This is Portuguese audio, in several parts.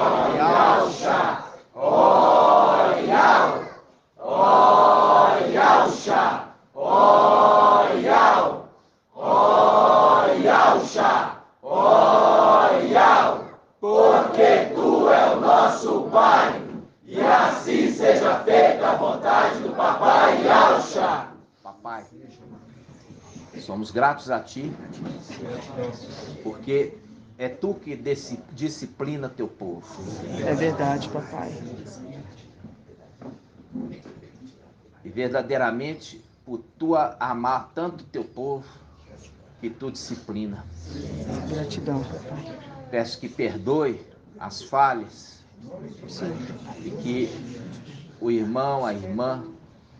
Oyalcha, oyal, oyalcha, oyal, oyalcha, oyal, porque tu é o nosso Pai, e assim seja feita a vontade do Papai Yalcha. Papai, somos gratos a Ti, porque é Tu que disciplina Teu povo. É verdade, papai. E verdadeiramente, por Tu amar tanto Teu povo, que Tu disciplina. Gratidão, papai. Peço que perdoe as falhas. Sim. E que o irmão, a irmã,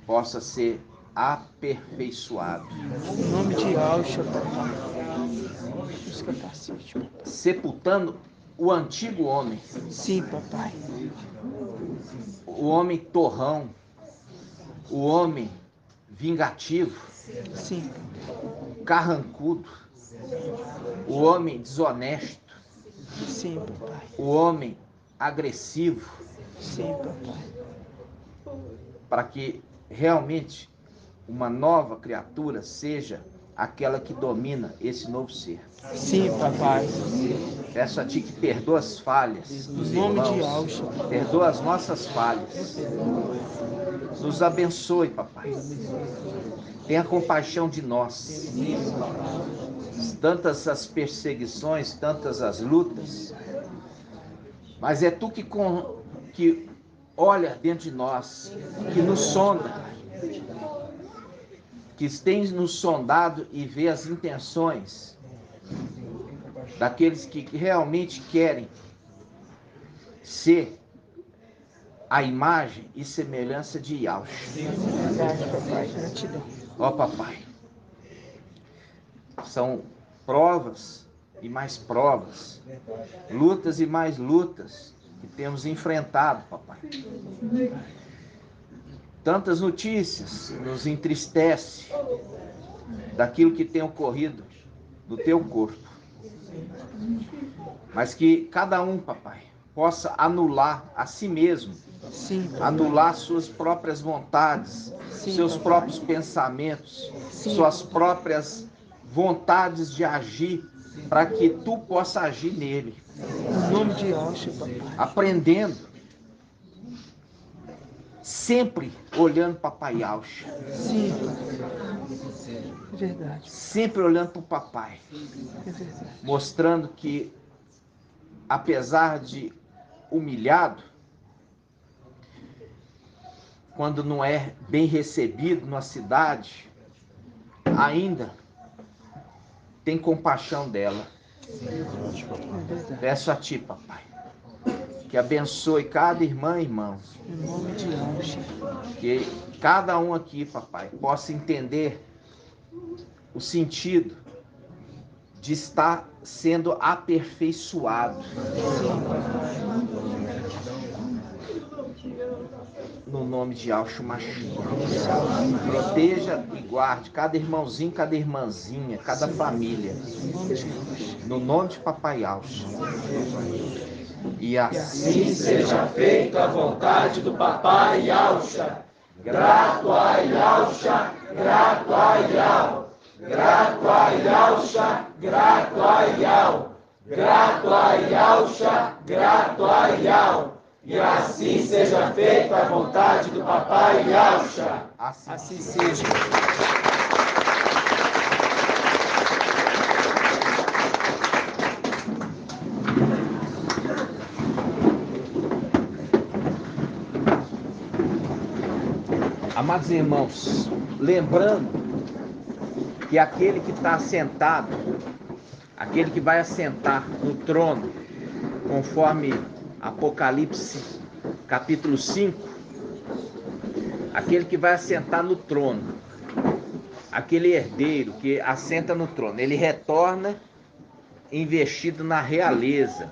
possa ser aperfeiçoado. Em nome de Yalcha, papai. Os capacetes, papai. Sepultando o antigo homem. Sim, papai. O homem torrão. O homem vingativo. Sim. Carrancudo. O homem desonesto. Sim, papai. O homem agressivo. Sim, papai. Para que realmente uma nova criatura seja aquela que domina esse novo ser. Sim, papai. Peço a Ti que perdoa as falhas dos Em nome de irmãos, Yalcha. perdoa as nossas falhas. Nos abençoe, papai. Tenha compaixão de nós. Tantas as perseguições, tantas as lutas, mas é Tu que olha dentro de nós, que nos sonda, que tens nos sondado e vê as intenções daqueles que realmente querem ser a imagem e semelhança de Yalcha. Verdade, papai. Gratidão. Ó papai, são provas e mais provas, lutas e mais lutas que temos enfrentado, papai. Tantas notícias nos entristece daquilo que tem ocorrido no Teu corpo. Mas que cada um, papai, possa anular a si mesmo, Sim, papai. anular suas próprias vontades, Sim, seus papai. próprios pensamentos, Sim, suas papai. próprias vontades de agir, para que Tu possa agir nele, Em nome de Yalcha, papai. aprendendo, sempre olhando para Papai Yalcha, Sim, papai. É verdade. sempre olhando para o papai, É verdade. mostrando que, apesar de humilhado, quando não é bem recebido na cidade, ainda tem compaixão dela. É verdade. Peço a Ti, papai, que abençoe cada irmã e irmão, Em nome de Yalcha. que cada um aqui, papai, possa entender o sentido de estar sendo aperfeiçoado. No nome de Yalcha Mashiach. Proteja e guarde cada irmãozinho, cada irmãzinha, cada família. No nome de Papai Yalcha. E assim seja feita a vontade do Papai Yalcha. Grato a Yalcha, grato a Yal. Grato a Yalcha, grato a Yal. Grato a Yalcha, grato a Yal. E assim seja feita a vontade do Papai Yalcha. Assim seja. Amados irmãos, lembrando que aquele que está assentado, aquele que vai assentar no trono, conforme Apocalipse capítulo 5, aquele que vai assentar no trono, aquele herdeiro que assenta no trono, ele retorna investido na realeza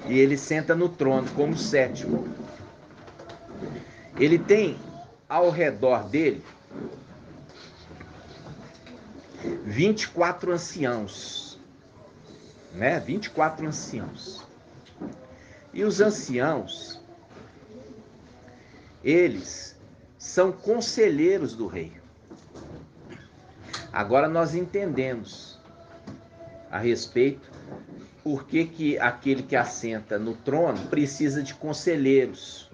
e ele senta no trono como sétimo. Ele tem ao redor dele 24 anciãos. né? 24 anciãos. E os anciãos, eles são conselheiros do rei. Agora nós entendemos a respeito por que aquele que assenta no trono precisa de conselheiros.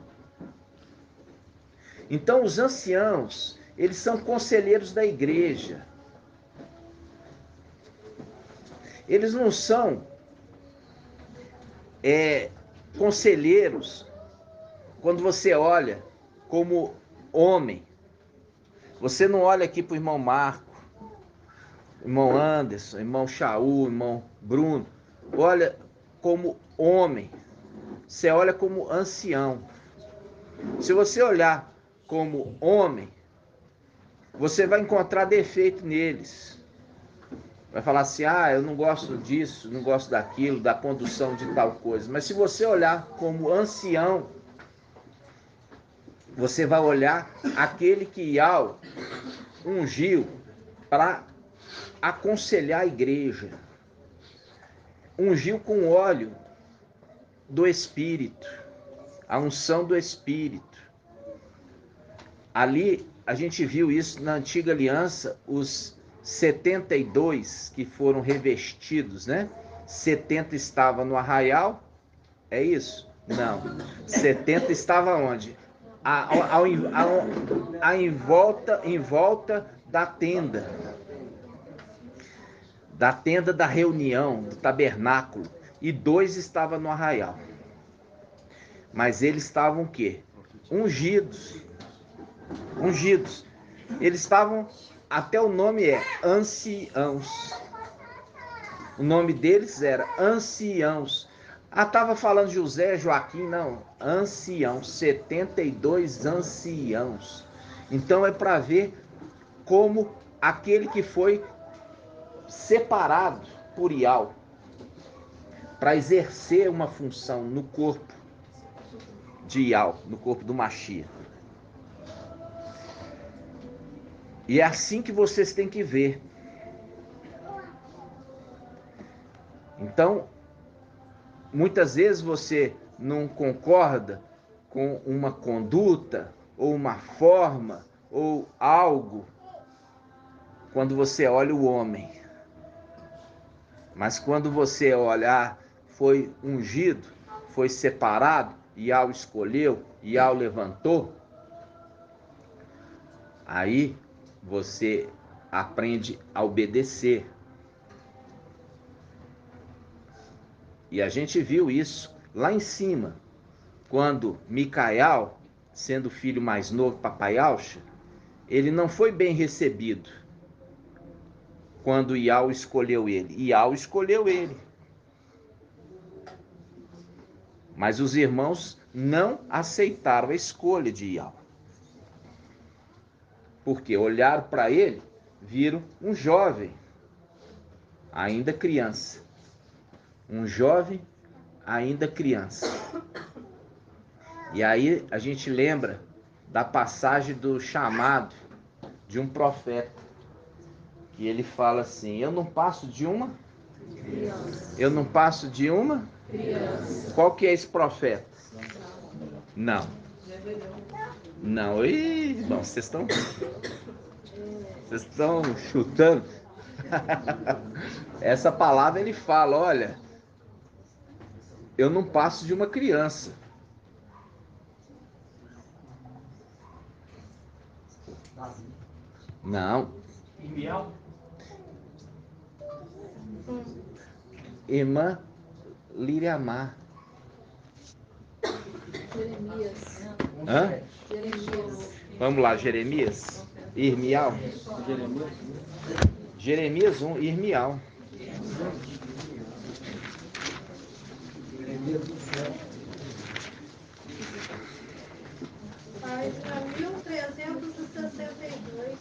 Então os anciãos, eles são conselheiros da igreja. Eles não são conselheiros quando você olha como homem. Você não olha aqui para o irmão Marco, irmão Anderson, irmão Shaul, irmão Bruno. Olha como homem. Você olha como ancião. Se você olhar como homem, você vai encontrar defeito neles. Vai falar assim, eu não gosto disso, não gosto daquilo, da condução de tal coisa. Mas se você olhar como ancião, você vai olhar aquele que Yahweh ungiu para aconselhar a igreja. Ungiu com óleo do Espírito, a unção do Espírito. Ali a gente viu isso na antiga aliança, os 72 que foram revestidos, né? 70 estavam no arraial, é isso? Não. 70 estava onde? Em volta da tenda da reunião, do tabernáculo, e 2 estavam no arraial. Mas eles estavam o quê? Ungidos. Eles estavam, até o nome é anciãos. O nome deles era anciãos. Estava falando José, Joaquim, não. Anciãos, 72 anciãos. Então é para ver como aquele que foi separado por Yahweh para exercer uma função no corpo de Yahweh, no corpo do Mashiach. E é assim que vocês têm que ver. Então, muitas vezes você não concorda com uma conduta, ou uma forma, ou algo, quando você olha o homem. Mas quando você olhar, foi ungido, foi separado, Yahweh escolheu, Yahweh levantou, aí você aprende a obedecer. E a gente viu isso lá em cima, quando Micael, sendo o filho mais novo, Papai Alcha, ele não foi bem recebido quando Yahweh escolheu ele. Yahweh escolheu ele. Mas os irmãos não aceitaram a escolha de Yahweh. Porque olharam para ele, viram um jovem, ainda criança. Um jovem, ainda criança. E aí a gente lembra da passagem do chamado de um profeta. Que ele fala assim, eu não passo de uma criança. Eu não passo de uma criança. Qual que é esse profeta? Não. Não, irmão, vocês estão chutando. Essa palavra ele fala, olha, eu não passo de uma criança. Não. Irmã Liriamar. Jeremias. Hã? Jeremias. Vamos lá, Jeremias. Irmial. Jeremias 1, Irmial. Página 1362.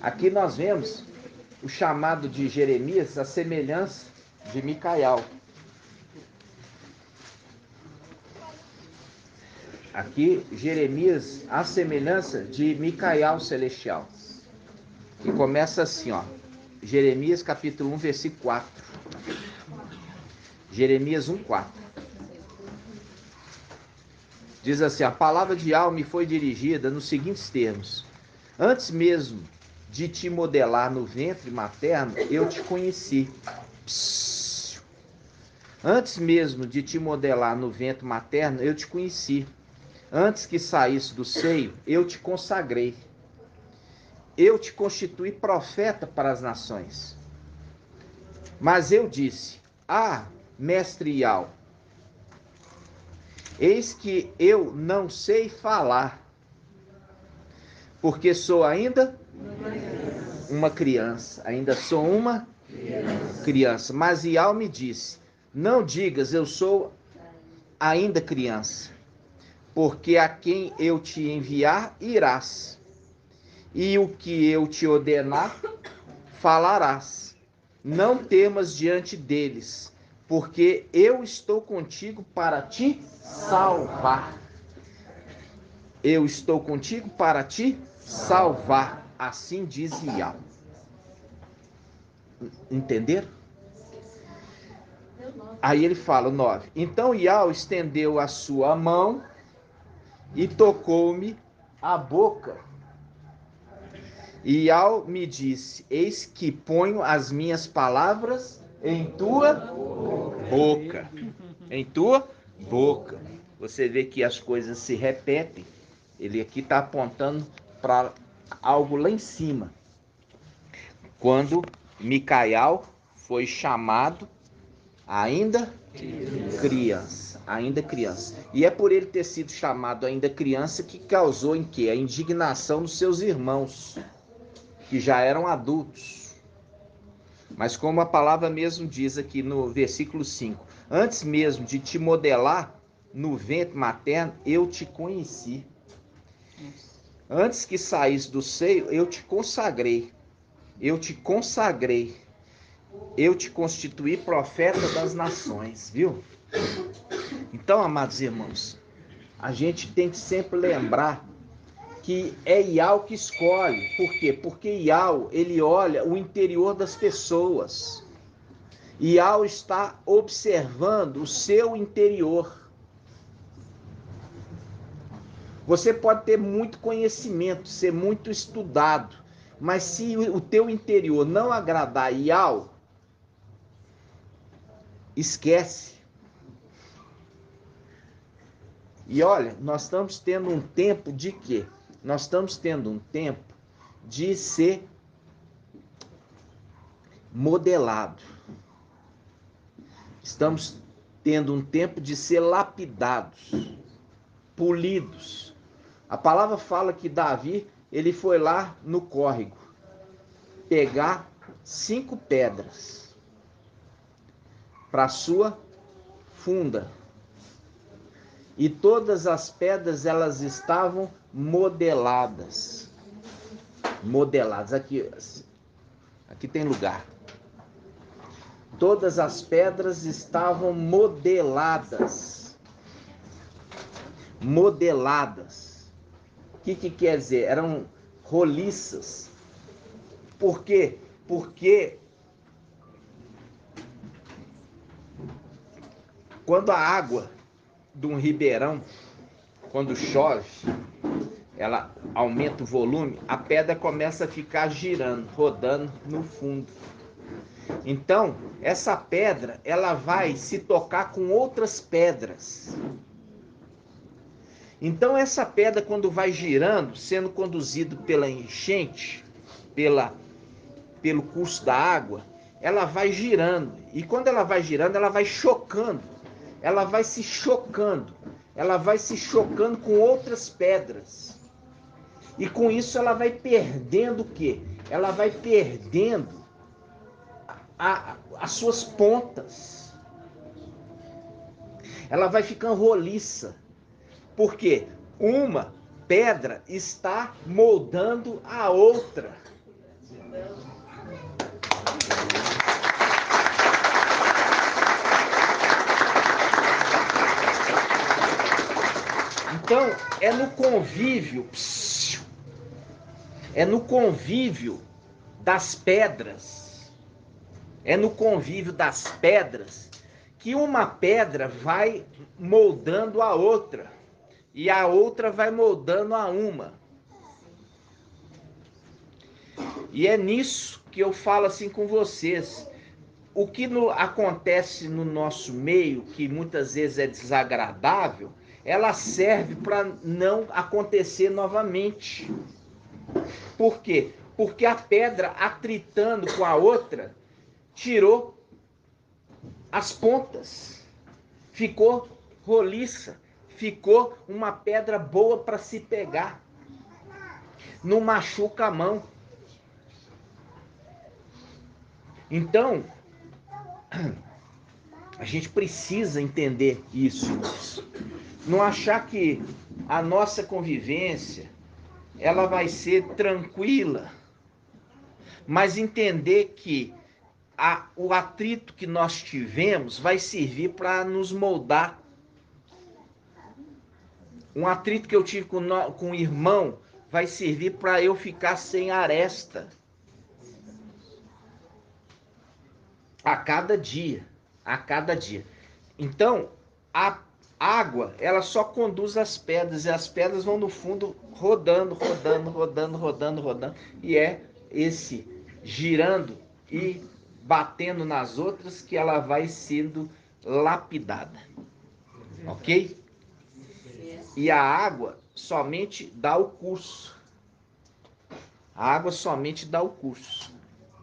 Aqui nós vemos o chamado de Jeremias, a semelhança de Micael. Aqui, Jeremias, a semelhança de Micael celestial. E começa assim, ó. Jeremias capítulo 1, versículo 4. Jeremias 1, 4. Diz assim: a palavra de Yahweh me foi dirigida nos seguintes termos: antes mesmo de te modelar no ventre materno, eu te conheci. Psss. Antes mesmo de te modelar no ventre materno, eu te conheci. Antes que saísse do seio, eu te consagrei. Eu te constituí profeta para as nações. Mas eu disse: ah, mestre Yahweh, eis que eu não sei falar, porque sou ainda uma criança. Ainda sou uma criança. Mas Yahweh me disse: não digas, eu sou ainda criança, porque a quem eu te enviar, irás. E o que eu te ordenar, falarás. Não temas diante deles, porque eu estou contigo para te salvar. Eu estou contigo para te salvar. Assim diz Yahweh. Entenderam? Aí ele fala, 9. Então Yahweh estendeu a sua mão e tocou-me a boca. E Yahweh me disse: eis que ponho as minhas palavras em tua boca. Em tua boca. Você vê que as coisas se repetem. Ele aqui está apontando para algo lá em cima. Quando Micael foi chamado ainda criança. Ainda criança. E é por ele ter sido chamado ainda criança que causou em quê? A indignação dos seus irmãos, que já eram adultos. Mas como a palavra mesmo diz aqui no versículo 5, antes mesmo de te modelar no ventre materno, eu te conheci. Antes que saísse do seio, eu te consagrei. Eu te consagrei. Eu te constituí profeta das nações, viu? Então, amados irmãos, a gente tem que sempre lembrar que é Yahweh que escolhe. Por quê? Porque Yahweh, ele olha o interior das pessoas. Yahweh está observando o seu interior. Você pode ter muito conhecimento, ser muito estudado, mas se o teu interior não agradar Yahweh, esquece. E olha, nós estamos tendo um tempo de quê? Nós estamos tendo um tempo de ser modelado. Estamos tendo um tempo de ser lapidados, polidos. A palavra fala que Davi, ele foi lá no córrego pegar 5 pedras para sua funda. E todas as pedras, elas estavam modeladas. Modeladas. Aqui tem lugar. Todas as pedras estavam modeladas. Modeladas. O que quer dizer? Eram roliças. Por quê? Porque quando a água de um ribeirão, quando chove, ela aumenta o volume, a pedra começa a ficar girando, rodando no fundo. Então, essa pedra, ela vai se tocar com outras pedras. Então, essa pedra, quando vai girando, sendo conduzido pela enchente, pelo curso da água, ela vai girando. E quando ela vai girando, ela vai chocando. Ela vai se chocando. Ela vai se chocando com outras pedras. E com isso ela vai perdendo o quê? Ela vai perdendo as suas pontas. Ela vai ficando roliça. Por quê? Uma pedra está moldando a outra. Então, é no convívio das pedras É no convívio das pedras que uma pedra vai moldando a outra. E a outra vai moldando a uma. E é nisso que eu falo assim com vocês. O que acontece no nosso meio, que muitas vezes é desagradável, ela serve para não acontecer novamente. Por quê? Porque a pedra, atritando com a outra, tirou as pontas. Ficou roliça. Ficou uma pedra boa para se pegar. Não machuca a mão. Então, a gente precisa entender isso. Não achar que a nossa convivência ela vai ser tranquila, mas entender que o atrito que nós tivemos vai servir para nos moldar. Um atrito que eu tive com o irmão vai servir para eu ficar sem aresta a cada dia. Então, a água, ela só conduz as pedras, e as pedras vão no fundo rodando, e é esse girando e batendo nas outras que ela vai sendo lapidada. Ok? E a água somente dá o curso.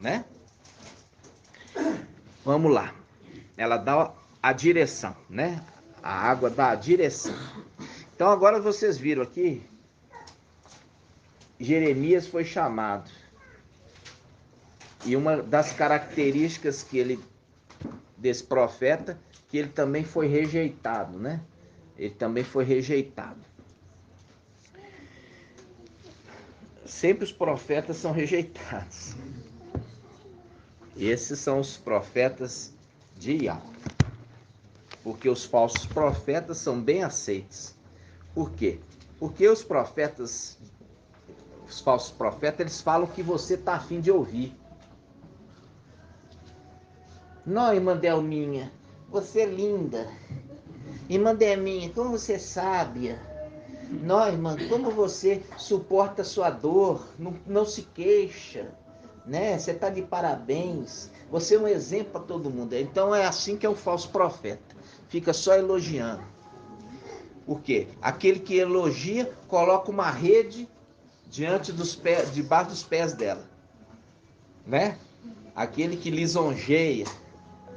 Né? Vamos lá. Ela dá a direção, né? A água dá a direção. Então agora vocês viram aqui, Jeremias foi chamado. E uma das características desse profeta, que ele também foi rejeitado, né? Ele também foi rejeitado. Sempre os profetas são rejeitados. Esses são os profetas de Yahweh. Porque os falsos profetas são bem aceitos. Por quê? Porque os falsos profetas, eles falam o que você está a fim de ouvir. Não, irmã Delminha, você é linda. Irmã Delminha, como você é sábia. Não, irmã, como você suporta a sua dor, não se queixa, né? Você está de parabéns. Você é um exemplo para todo mundo. Então é assim que é o falso profeta. Fica só elogiando. Por quê? Aquele que elogia, coloca uma rede debaixo dos pés dela. Né? Aquele que lisonjeia,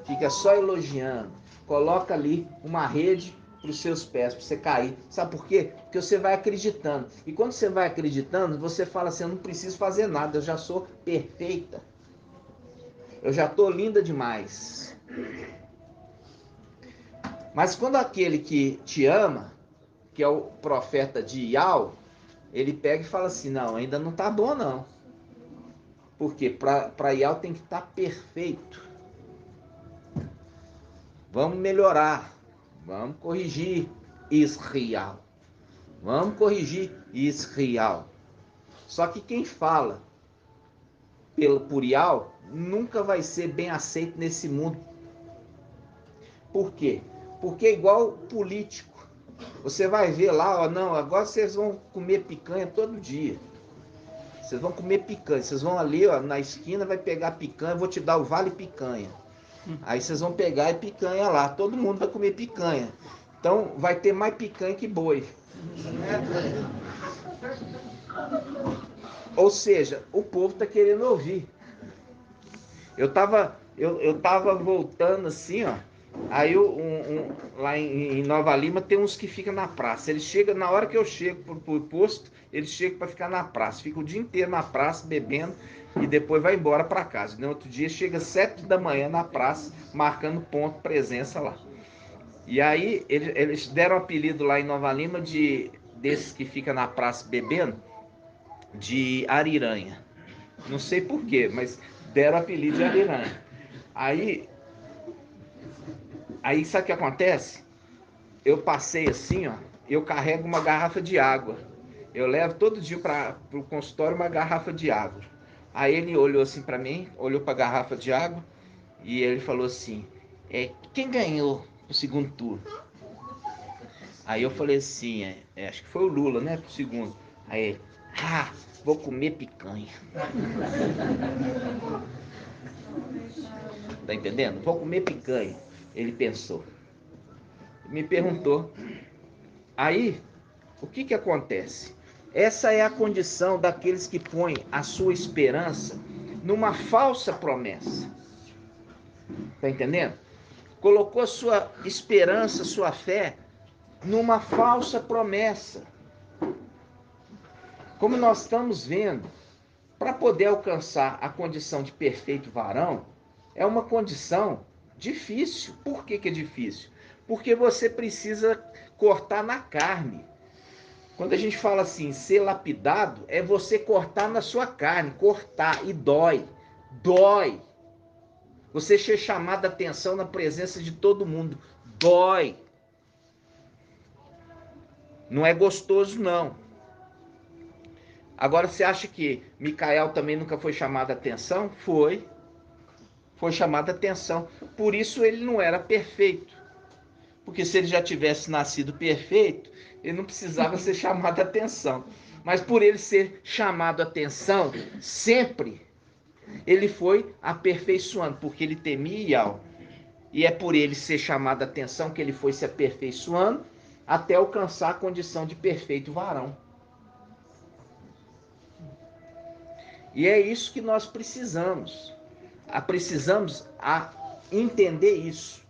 fica só elogiando, coloca ali uma rede para os seus pés, para você cair. Sabe por quê? Porque você vai acreditando. E quando você vai acreditando, você fala assim, eu não preciso fazer nada, eu já sou perfeita. Eu já estou linda demais. Mas quando aquele que te ama, que é o profeta de Yahweh, ele pega e fala assim, não, ainda não está bom não. Porque para Yahweh tem que estar perfeito. Vamos melhorar. Vamos corrigir Israel. Vamos corrigir Israel. Só que quem fala por Yahweh nunca vai ser bem aceito nesse mundo. Por quê? Porque é igual político. Você vai ver lá, ó, não, agora vocês vão comer picanha todo dia. Vocês vão comer picanha. Vocês vão ali, ó, na esquina, vai pegar picanha, eu vou te dar o vale picanha. Aí vocês vão pegar e picanha lá. Todo mundo vai comer picanha. Então vai ter mais picanha que boi. Ou seja, o povo está querendo ouvir. Eu tava voltando assim, ó. Aí lá em Nova Lima tem uns que ficam na praça. Eles chegam, na hora que eu chego pro posto, eles chegam para ficar na praça. Fica o dia inteiro na praça bebendo e depois vai embora para casa. No outro dia chega 7 da manhã na praça, marcando ponto, presença lá. E aí eles deram o apelido lá em Nova Lima desses que ficam na praça bebendo, de Ariranha. Não sei porquê, mas deram o apelido de Ariranha. Aí sabe o que acontece? Eu passei assim, ó, eu carrego uma garrafa de água. Eu levo todo dia para o consultório uma garrafa de água. Aí ele olhou assim para mim, olhou para a garrafa de água, E ele falou assim, quem ganhou o segundo turno? Aí eu falei assim, acho que foi o Lula, né, pro segundo. Aí ele, vou comer picanha. Tá entendendo? Vou comer picanha. Ele pensou. Me perguntou. Aí, o que acontece? Essa é a condição daqueles que põem a sua esperança numa falsa promessa. Tá entendendo? Colocou sua esperança, sua fé numa falsa promessa. Como nós estamos vendo, para poder alcançar a condição de perfeito varão, é uma condição difícil. Por que é difícil? Porque você precisa cortar na carne. Quando a gente fala assim, ser lapidado, é você cortar na sua carne, cortar, e dói. Dói. Você ser chamado a atenção na presença de todo mundo, dói. Não é gostoso, não. Agora, você acha que Micael também nunca foi chamado a atenção? Foi. Foi chamado a atenção. Por isso ele não era perfeito. Porque se ele já tivesse nascido perfeito, ele não precisava ser chamado a atenção. Mas por ele ser chamado a atenção, sempre, ele foi aperfeiçoando, porque ele temia Yahweh. E é por ele ser chamado a atenção que ele foi se aperfeiçoando até alcançar a condição de perfeito varão. E é isso que nós precisamos. Precisamos entender isso.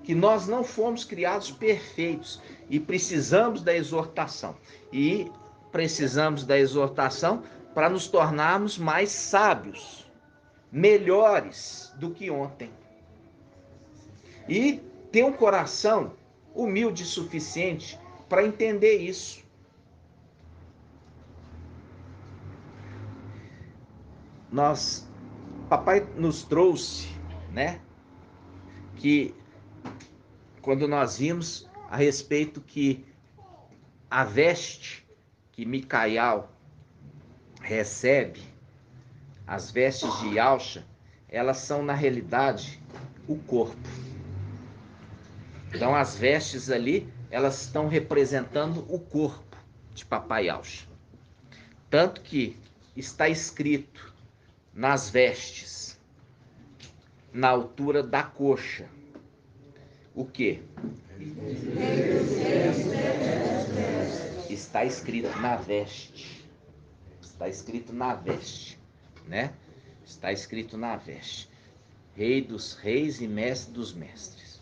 Que nós não fomos criados perfeitos e precisamos da exortação. E precisamos da exortação para nos tornarmos mais sábios, melhores do que ontem. E ter um coração humilde o suficiente para entender isso. Papai nos trouxe, né, que quando nós vimos a respeito que a veste que Micael recebe, as vestes de Yahshua, elas são na realidade o corpo. Então as vestes ali, elas estão representando o corpo de Papai Yahshua. Tanto que está escrito nas vestes, na altura da coxa, o quê? Está escrito na veste. Está escrito na veste, né? Está escrito na veste. Rei dos reis e mestre dos mestres.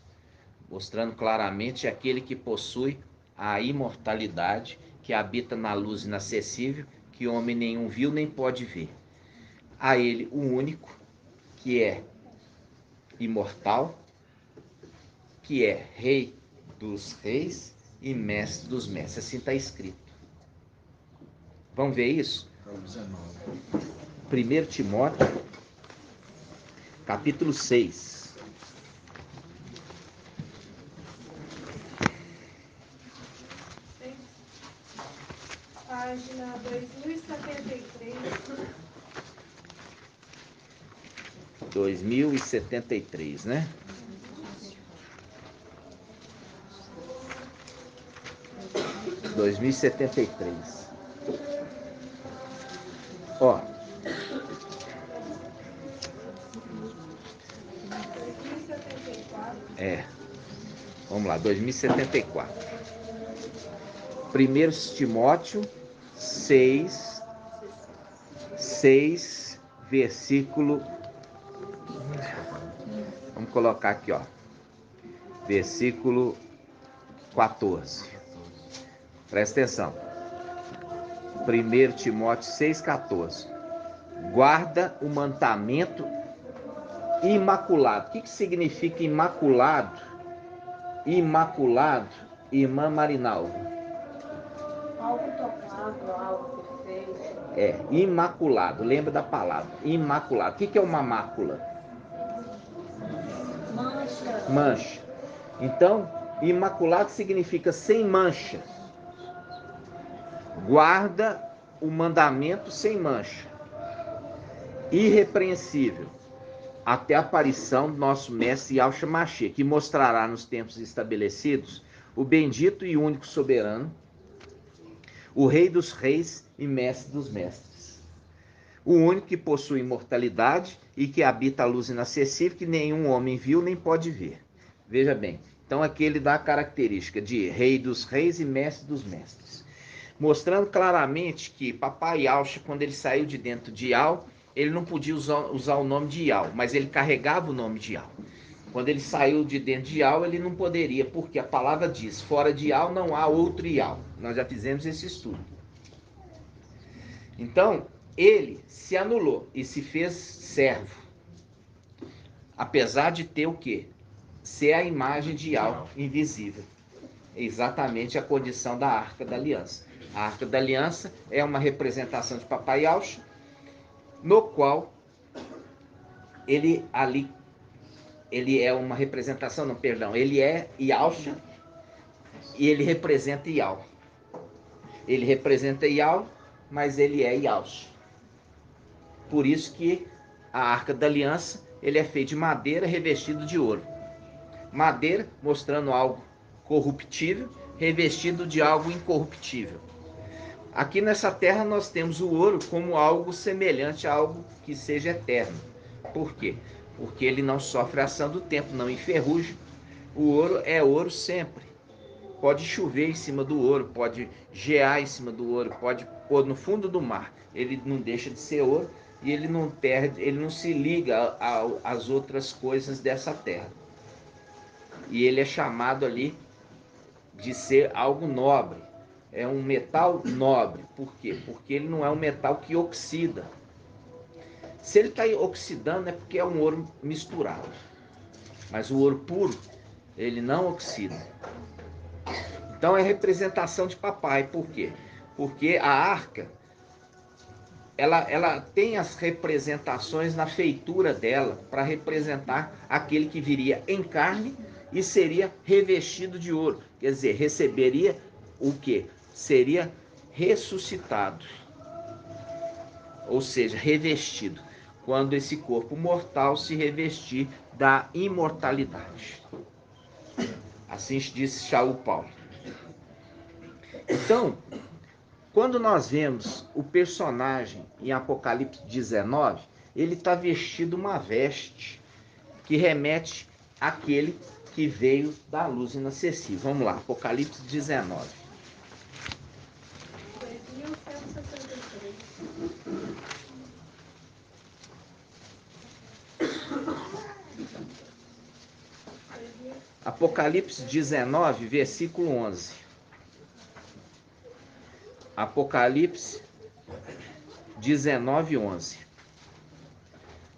Mostrando claramente aquele que possui a imortalidade, que habita na luz inacessível, que homem nenhum viu nem pode ver. A ele, o único, que é imortal, que é rei dos reis e mestre dos mestres. Assim está escrito. Vamos ver isso? 1 Timóteo, capítulo 6. Página 2073. 2073, né? – 2073. Ó. 2074. Vamos lá, 2074. 1 Timóteo 6, versículo. Vamos colocar aqui, ó. Versículo 14. Presta atenção. 1 Timóteo 6,14. Guarda o mandamento imaculado. O que significa imaculado? Imaculado, irmã Marinalva. Algo tocado, algo perfeito. Imaculado. Lembra da palavra. Imaculado. O que é uma mácula? Mancha. Mancha. Então, imaculado significa sem mancha. Guarda o mandamento sem mancha. Irrepreensível. até a aparição do nosso mestre Yahshua Mashiach, que mostrará nos tempos estabelecidos o bendito e único soberano, o rei dos reis e mestre dos mestres, o único que possui imortalidade e que habita a luz inacessível que nenhum homem viu nem pode ver. Veja bem, então aqui ele dá a característica de rei dos reis e mestre dos mestres, mostrando claramente que Papai Yahshua, quando ele saiu de dentro de Yah, ele não podia usar o nome de Yah, mas ele carregava o nome de Yah. Quando ele saiu de dentro de Yah, ele não poderia, porque a palavra diz, fora de Yah não há outro Yah. Nós já fizemos esse estudo. Então, ele se anulou e se fez servo. Apesar de ter o quê? Ser a imagem de Yah invisível. É exatamente a condição da Arca da Aliança. A Arca da Aliança é uma representação de Papai Yahshua, no qual ele é uma representação, não, perdão, ele é Yahshua e ele representa Yah. Ele representa Yah, mas ele é Yahshua. Por isso que a Arca da Aliança, ele é feito de madeira revestido de ouro. Madeira mostrando algo corruptível, revestido de algo incorruptível. Aqui nessa terra nós temos o ouro como algo semelhante a algo que seja eterno. Por quê? Porque ele não sofre a ação do tempo, não enferruja. O ouro é ouro sempre. Pode chover em cima do ouro, pode gear em cima do ouro, pode pôr no fundo do mar. Ele não deixa de ser ouro e ele não perde, ele não se liga às outras coisas dessa terra. E ele é chamado ali de ser algo nobre. É um metal nobre. Por quê? Porque ele não é um metal que oxida. Se ele está oxidando é porque é um ouro misturado. Mas o ouro puro, ele não oxida. Então é representação de papai. Por quê? Porque a arca, ela tem as representações na feitura dela para representar aquele que viria em carne e seria revestido de ouro. Quer dizer, receberia o quê? Seria ressuscitado. Ou seja, revestido. Quando esse corpo mortal se revestir da imortalidade. Assim disse Shaul Paulo. Então, quando nós vemos o personagem em Apocalipse 19, ele está vestido uma veste que remete àquele que veio da luz inacessível. Vamos lá, Apocalipse 19. Apocalipse 19, versículo 11. Apocalipse 19, 11.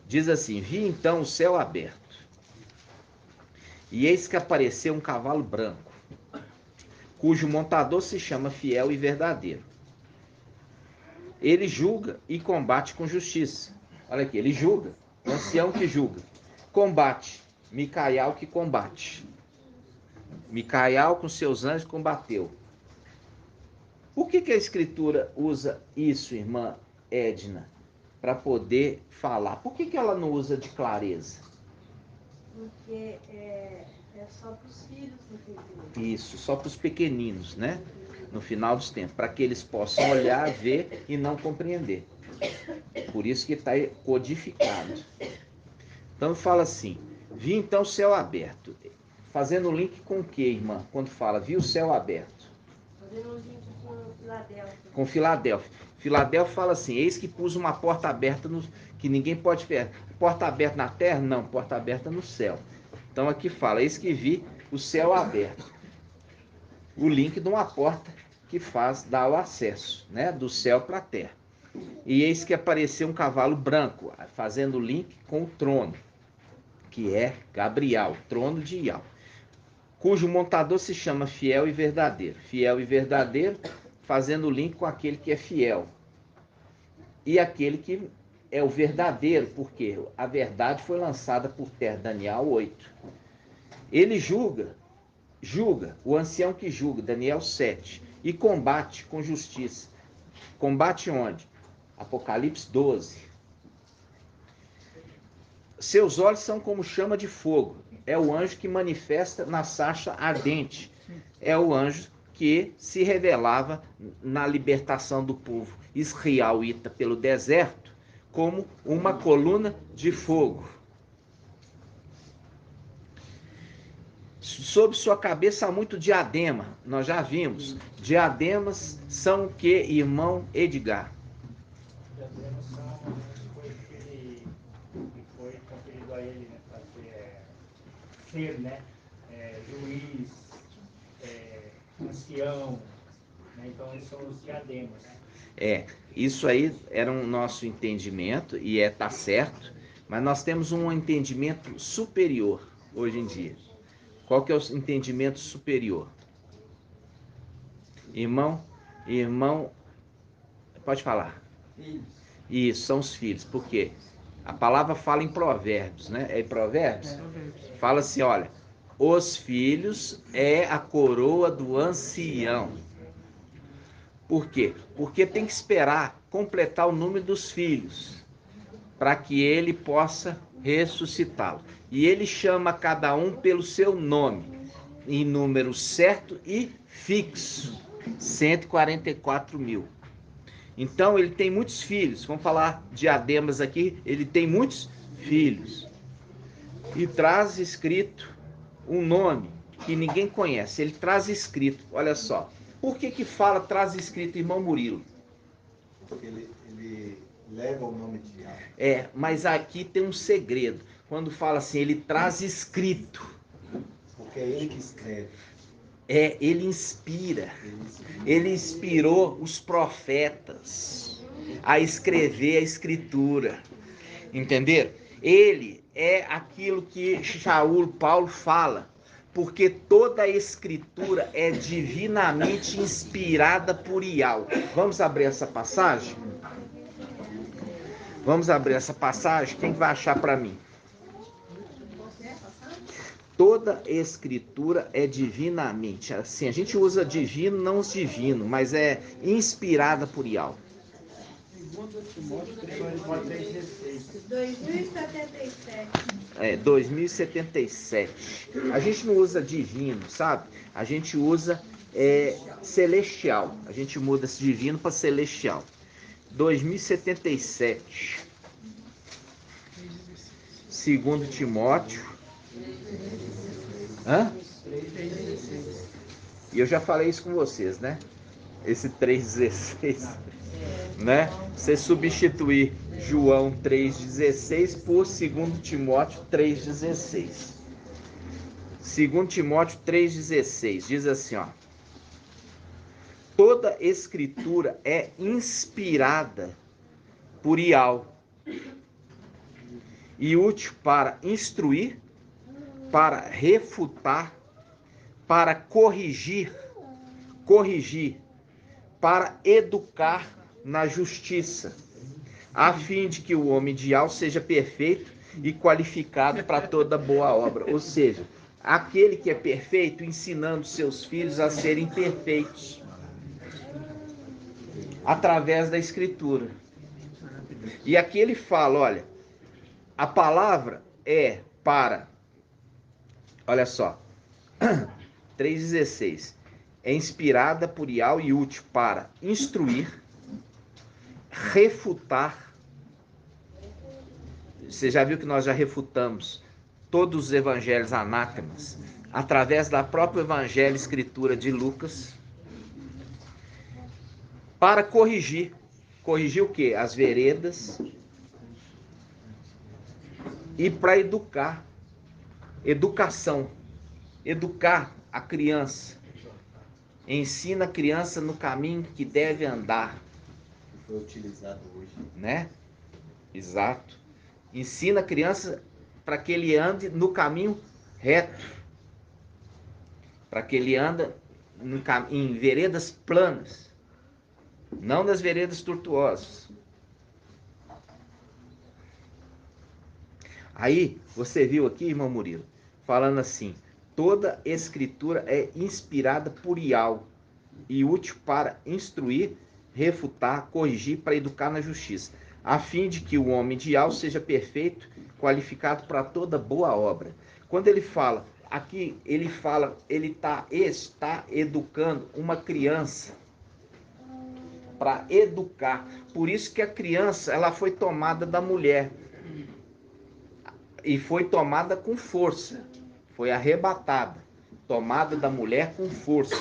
Diz assim: vi então o céu aberto, e eis que apareceu um cavalo branco, cujo montador se chama Fiel e Verdadeiro. Ele julga e combate com justiça. Olha aqui, ele julga, o ancião que julga. Combate, Micaial que combate. Micaial com seus anjos combateu. Por que a Escritura usa isso, irmã Edna, para poder falar? Por que ela não usa de clareza? Porque é só para os filhos do Senhor. Isso, só para os pequeninos, né? No final dos tempos, para que eles possam olhar, ver e não compreender. Por isso que está codificado. Então fala assim: vi então o céu aberto. Fazendo link com o que, irmã? Quando fala, vi o céu aberto. Fazendo um link com Filadélfia. Com Filadélfia. Filadélfia fala assim: eis que pus uma porta aberta que ninguém pode ver. Porta aberta na terra? Não, porta aberta no céu. Então aqui fala: eis que vi o céu aberto. O link de uma porta que dá o acesso, né, do céu para a terra. E eis que apareceu um cavalo branco, fazendo link com o trono, que é Gabriel, trono de Yah, cujo montador se chama Fiel e Verdadeiro. Fiel e Verdadeiro, fazendo link com aquele que é fiel. E aquele que é o verdadeiro, porque a verdade foi lançada por terra, Daniel 8. Ele julga, o ancião que julga, Daniel 7, e combate com justiça. Combate onde? Apocalipse 12. Seus olhos são como chama de fogo. É o anjo que manifesta na sarça ardente. É o anjo que se revelava na libertação do povo israelita pelo deserto como uma coluna de fogo. Sobre sua cabeça há muito diadema. Nós já vimos. Diademas são o que, irmão Edgar? Diademas são que foi conferido a ele, né, para ser, né, juiz, ancião, né, então eles são os diademas. Isso aí era um nosso entendimento e tá certo, mas nós temos um entendimento superior hoje em dia. Qual que é o entendimento superior? Irmão, pode falar. Filhos. Isso, são os filhos. Por quê? A palavra fala em provérbios, né? É em provérbios? Fala assim, olha, os filhos é a coroa do ancião. Por quê? Porque tem que esperar completar o número dos filhos para que ele possa ressuscitá-lo. E ele chama cada um pelo seu nome, em número certo e fixo, 144 mil. Então ele tem muitos filhos, vamos falar diademas aqui, ele tem muitos filhos. E traz escrito um nome que ninguém conhece, ele traz escrito, olha só. Por que fala traz escrito, irmão Murilo? Porque ele leva o nome de Yahweh. Mas aqui tem um segredo. Quando fala assim, ele traz escrito. Porque é ele que escreve. Ele inspira. Ele inspirou os profetas a escrever a escritura. Entenderam? Ele é aquilo que Paulo fala. Porque toda a escritura é divinamente inspirada por Yahweh. Vamos abrir essa passagem? Vamos abrir essa passagem? Quem vai achar para mim? Toda escritura é divinamente. Assim, a gente usa divino, não os divino, mas é inspirada por Yahweh. 2077. 2077. A gente não usa divino, sabe? A gente usa celestial. A gente muda esse divino para celestial. 2077. 2 Timóteo. E eu já falei isso com vocês, né? Esse 3,16, né? Você substituir João 3,16 por 2 Timóteo 3,16. 2 Timóteo 3,16 diz assim, ó. Toda escritura é inspirada por Yahweh e útil para instruir, para refutar, para corrigir, para educar na justiça, a fim de que o homem de Yahweh seja perfeito e qualificado para toda boa obra. Ou seja, aquele que é perfeito ensinando seus filhos a serem perfeitos através da escritura. E aqui ele fala, olha, a palavra é para, olha só, 3,16, é inspirada por Yahweh e útil para instruir, refutar. Você já viu que nós já refutamos todos os evangelhos anátemas através da própria evangelho escritura de Lucas, para corrigir. Corrigir o quê? As veredas. E para educar. Educação. Educar a criança. Ensina a criança no caminho que deve andar. Que foi utilizado hoje. Né? Exato. Ensina a criança para que ele ande no caminho reto. Para que ele ande em veredas planas. Não das veredas tortuosas. Aí, você viu aqui, irmão Murilo, falando assim, toda escritura é inspirada por Yahweh e útil para instruir, refutar, corrigir, para educar na justiça, a fim de que o homem de Al seja perfeito, qualificado para toda boa obra. Quando ele fala, aqui ele fala, ele está educando uma criança, para educar. Por isso que a criança, ela foi tomada da mulher, e foi tomada com força, foi arrebatada, tomada da mulher com força,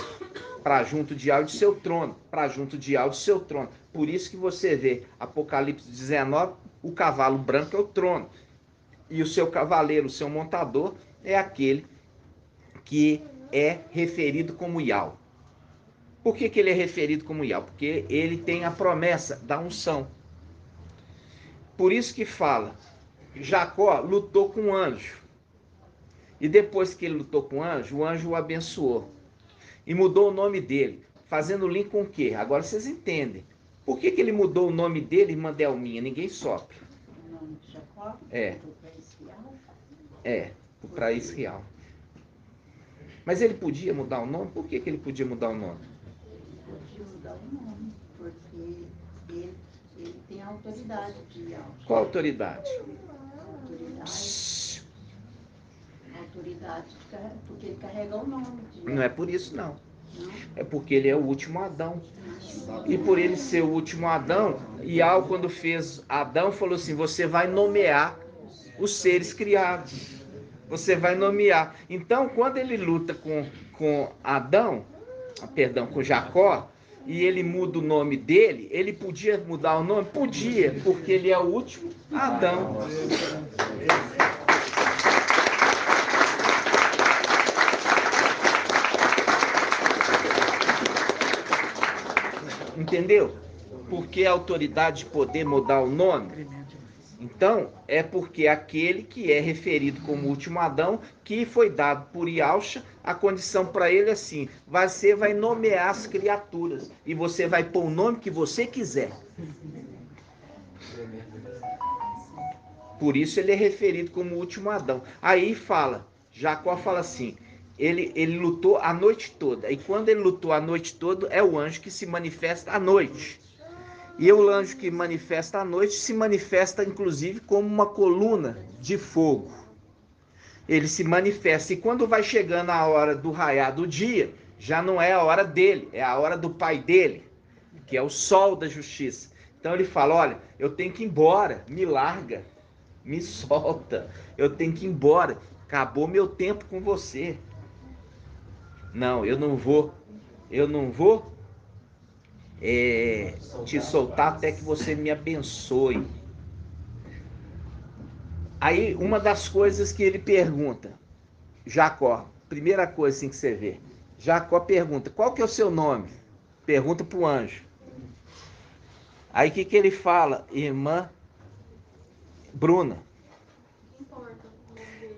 para junto de Al de seu trono, para junto de Al de seu trono. Por isso que você vê Apocalipse 19, o cavalo branco é o trono, e o seu cavaleiro, o seu montador, é aquele que é referido como Ial. Por que ele é referido como Ial? Porque ele tem a promessa da unção. Por isso que fala, Jacó lutou com o anjo, e depois que ele lutou com o anjo o abençoou, e mudou o nome dele, fazendo link com o quê? Agora vocês entendem. Por que ele mudou o nome dele, irmã Delminha? Ninguém sopra. O nome de Jacó? É. Para Israel. Mas ele podia mudar o nome? Por que ele podia mudar o nome? Ele podia mudar o nome, porque ele tem a autoridade de Yahweh. Qual autoridade? Autoridade, porque ele carrega o nome de Yahweh. Não é por isso, não. É porque ele é o último Adão. E por ele ser o último Adão, Yahweh, quando fez Adão, falou assim, você vai nomear os seres criados. Você vai nomear. Então, quando ele luta com com Jacó, e ele muda o nome dele, ele podia mudar o nome? Podia, porque ele é o último Adão. Entendeu? Porque a autoridade de poder mudar o nome. Então, é porque aquele que é referido como último Adão, que foi dado por Yahshua, a condição para ele é assim, você vai nomear as criaturas, e você vai pôr o nome que você quiser. Por isso ele é referido como último Adão. Aí fala, Jacó fala assim, ele lutou a noite toda, e quando ele lutou a noite toda, é o anjo que se manifesta à noite. E o anjo que manifesta à noite se manifesta, inclusive, como uma coluna de fogo. Ele se manifesta. E quando vai chegando a hora do raiar do dia, já não é a hora dele, é a hora do pai dele, que é o sol da justiça. Então ele fala, olha, eu tenho que ir embora, me larga, me solta, eu tenho que ir embora, acabou meu tempo com você. Não, eu não vou te soltar até que você me abençoe. Aí uma das coisas que ele pergunta, Jacó, primeira coisa assim que você vê, Jacó pergunta, qual que é o seu nome? Pergunta para o anjo. Aí o que ele fala, irmã Bruna?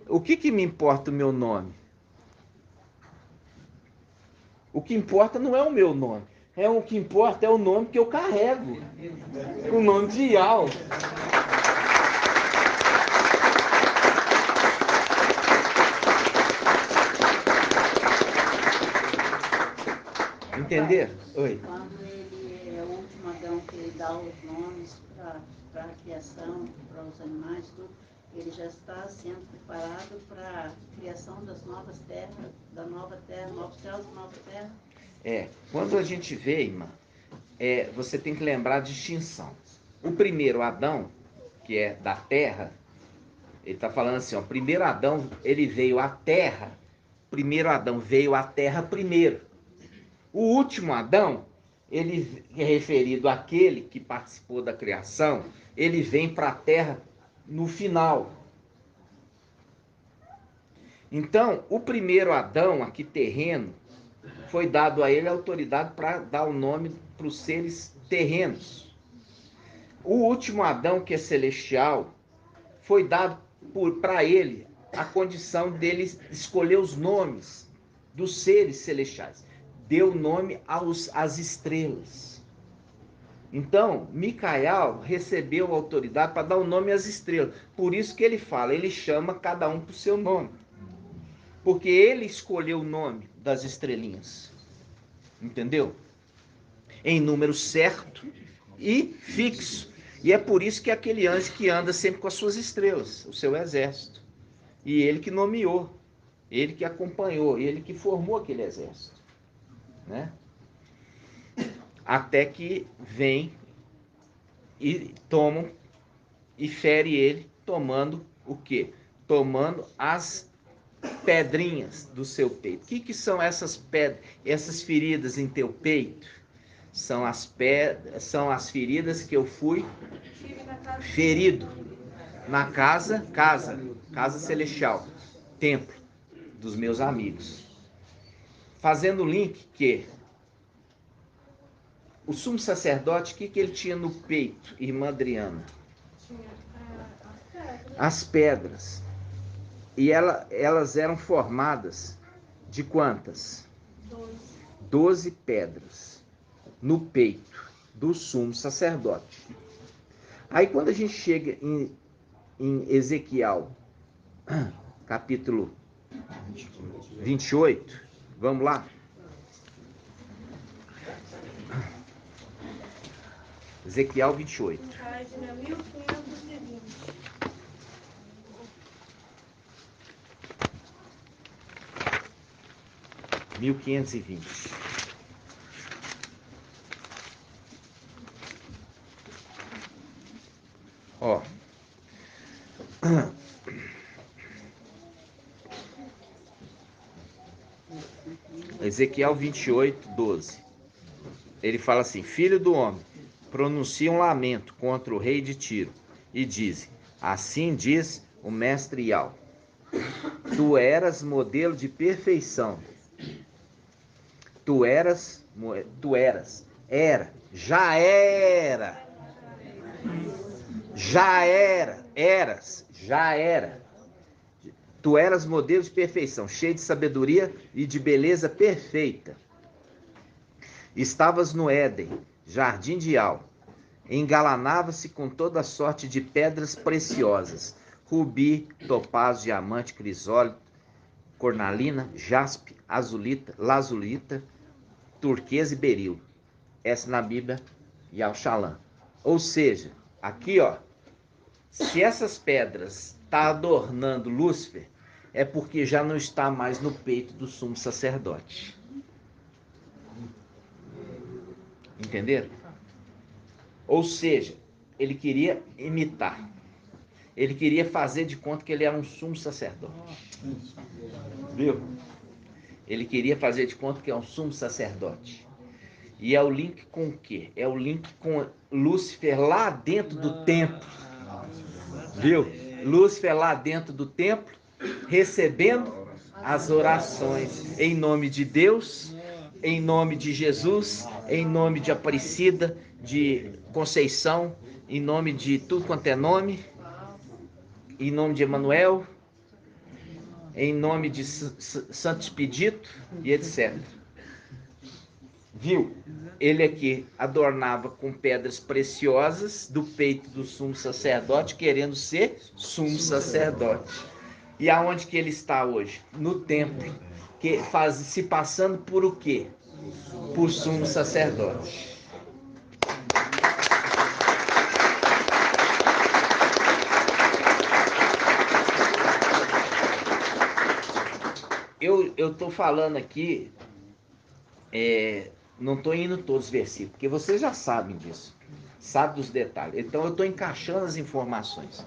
O que me importa o meu nome? O que importa não é o meu nome. O que importa é o nome que eu carrego. O nome de Yahweh. Entender? Oi. Quando ele é o último Adão, que ele dá os nomes para a criação, para os animais, tudo, ele já está sendo preparado para a criação das novas terras, da nova terra, novos céus e nova terra. Quando a gente vê, irmã, você tem que lembrar a distinção. O primeiro Adão, que é da terra, ele está falando assim, ó, primeiro Adão, ele veio à terra, primeiro Adão veio à terra primeiro. O último Adão, ele é referido àquele que participou da criação, ele vem para a terra no final. Então, o primeiro Adão, aqui terreno, foi dado a ele a autoridade para dar o nome para os seres terrenos. O último Adão, que é celestial, foi dado para ele a condição dele escolher os nomes dos seres celestiais. Deu nome às estrelas. Então, Micael recebeu a autoridade para dar o nome às estrelas. Por isso que ele fala, ele chama cada um por seu nome. Porque ele escolheu o nome das estrelinhas. Entendeu? Em número certo e fixo. E é por isso que é aquele anjo que anda sempre com as suas estrelas, o seu exército. E ele que nomeou, ele que acompanhou, ele que formou aquele exército, né? Até que vem e tomam e fere ele, tomando o quê? Tomando as pedrinhas do seu peito. O que são essas pedras, essas feridas em teu peito? São as feridas que eu fui ferido na casa celestial, templo dos meus amigos. Fazendo o link que o sumo sacerdote, o que ele tinha no peito, irmã Adriana? As pedras. E elas eram formadas de quantas? 12 pedras no peito do sumo sacerdote. Aí quando a gente chega em Ezequiel, capítulo 28, vamos lá? Ezequiel 28. Página 1520. 1520. Ó. Ezequiel 28, 12. Ele fala assim: Filho do homem, pronuncia um lamento contra o rei de Tiro e diz: assim diz o mestre Ial, tu eras modelo de perfeição. Já era. Tu eras modelo de perfeição, cheio de sabedoria e de beleza perfeita. Estavas no Éden, jardim de Ial. Engalanava-se com toda sorte de pedras preciosas, rubi, topázio, diamante, crisólito, cornalina, jaspe, azulita, lazulita, turquesa e berilo. Essa na Bíblia, Yal Shalom. Ou seja, aqui ó, se essas pedras tá adornando Lúcifer, é porque já não está mais no peito do sumo sacerdote. Entenderam? Ou seja, ele queria imitar. Ele queria fazer de conta que ele era um sumo sacerdote. Viu? Ele queria fazer de conta que é um sumo sacerdote. E é o link com o quê? É o link com Lúcifer lá dentro do templo. Viu? Lúcifer lá dentro do templo, recebendo as orações em nome de Deus, em nome de Jesus, em nome de Aparecida, de Conceição, em nome de tudo quanto é nome, em nome de Emanuel, em nome de Santo Expedito e etc. Viu? Ele aqui adornava com pedras preciosas do peito do sumo sacerdote, querendo ser sumo sacerdote. E aonde que ele está hoje? No templo, que se passando por o quê? Por sumo sacerdote. Eu estou falando aqui, não estou indo todos os versículos, porque vocês já sabem disso, sabem dos detalhes. Então eu estou encaixando as informações.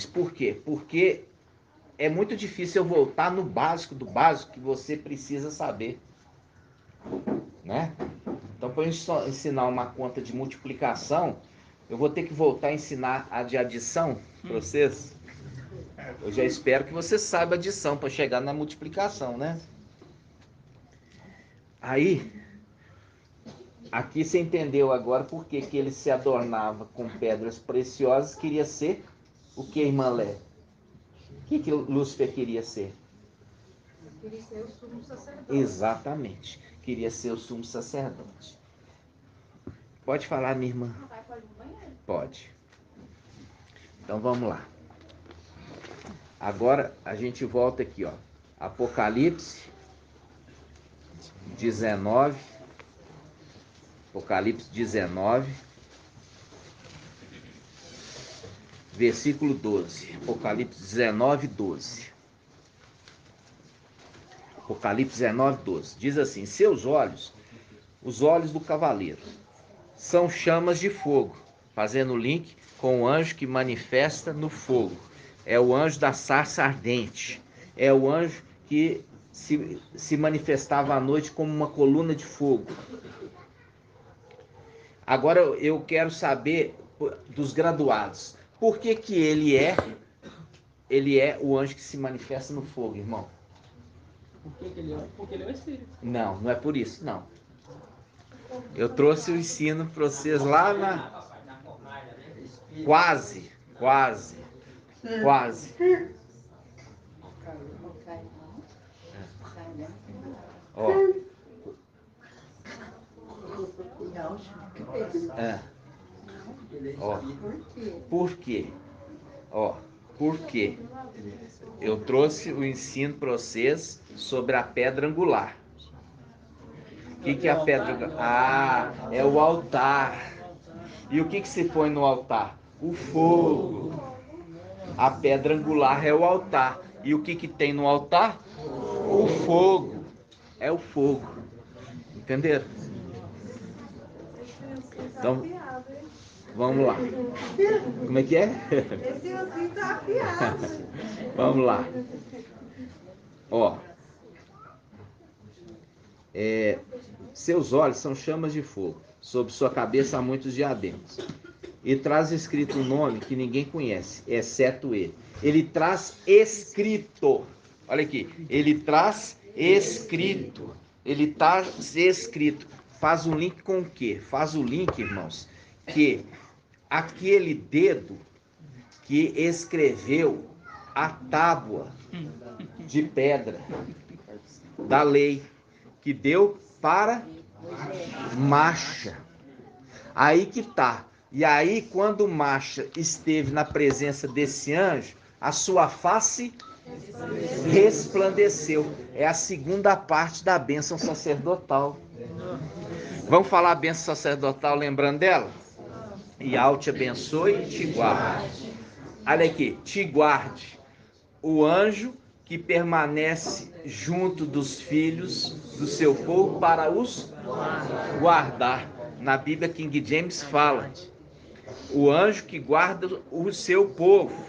Por quê? Porque é muito difícil eu voltar no básico do básico que você precisa saber, né? Então, para eu ensinar uma conta de multiplicação, eu vou ter que voltar a ensinar a de adição para vocês. Eu já espero que você saiba adição para chegar na multiplicação, né? Aí, aqui você entendeu agora por que ele se adornava com pedras preciosas, queria ser o que, irmã Lé? O que Lúcifer queria ser? Queria ser o sumo sacerdote. Exatamente, queria ser o sumo sacerdote. Pode falar, minha irmã? Pode. Então vamos lá. Agora a gente volta aqui, ó. Apocalipse 19. Apocalipse 19, versículo 12. Apocalipse 19, 12. Apocalipse 19, 12. Diz assim: seus olhos, os olhos do cavaleiro, são chamas de fogo, fazendo link com o anjo que manifesta no fogo. É o anjo da sarça ardente. É o anjo que se manifestava à noite como uma coluna de fogo. Agora eu quero saber dos graduados. Por que que ele é o anjo que se manifesta no fogo, irmão? Porque ele é o Espírito. Não, não é por isso, não. Eu trouxe o ensino para vocês lá na... Quase. Ó. Ó. Por quê? Ó. Por quê? Eu trouxe o ensino para vocês sobre a pedra angular. O que é a pedra angular? Ah, é o altar. E o que se põe no altar? O fogo. A pedra angular é o altar. E o que tem no altar? O fogo. É o fogo. Entenderam? Então, vamos lá. Como é que é? Esse ozinho tá afiado. Vamos lá. Ó. Seus olhos são chamas de fogo. Sobre sua cabeça há muitos diademas. E traz escrito um nome que ninguém conhece, exceto ele. Ele traz escrito. Olha aqui. Ele traz escrito. Ele traz escrito. Faz um link com o quê? Faz o link, irmãos, que aquele dedo que escreveu a tábua de pedra da lei, que deu para Macha. Aí que tá. E aí, quando Macha esteve na presença desse anjo, a sua face resplandeceu. É a segunda parte da bênção sacerdotal. Vamos falar a bênção sacerdotal lembrando dela? Yahweh te abençoe e te guarde. Olha aqui, te guarde. O anjo que permanece junto dos filhos do seu povo para os guardar. Na Bíblia King James fala, o anjo que guarda o seu povo.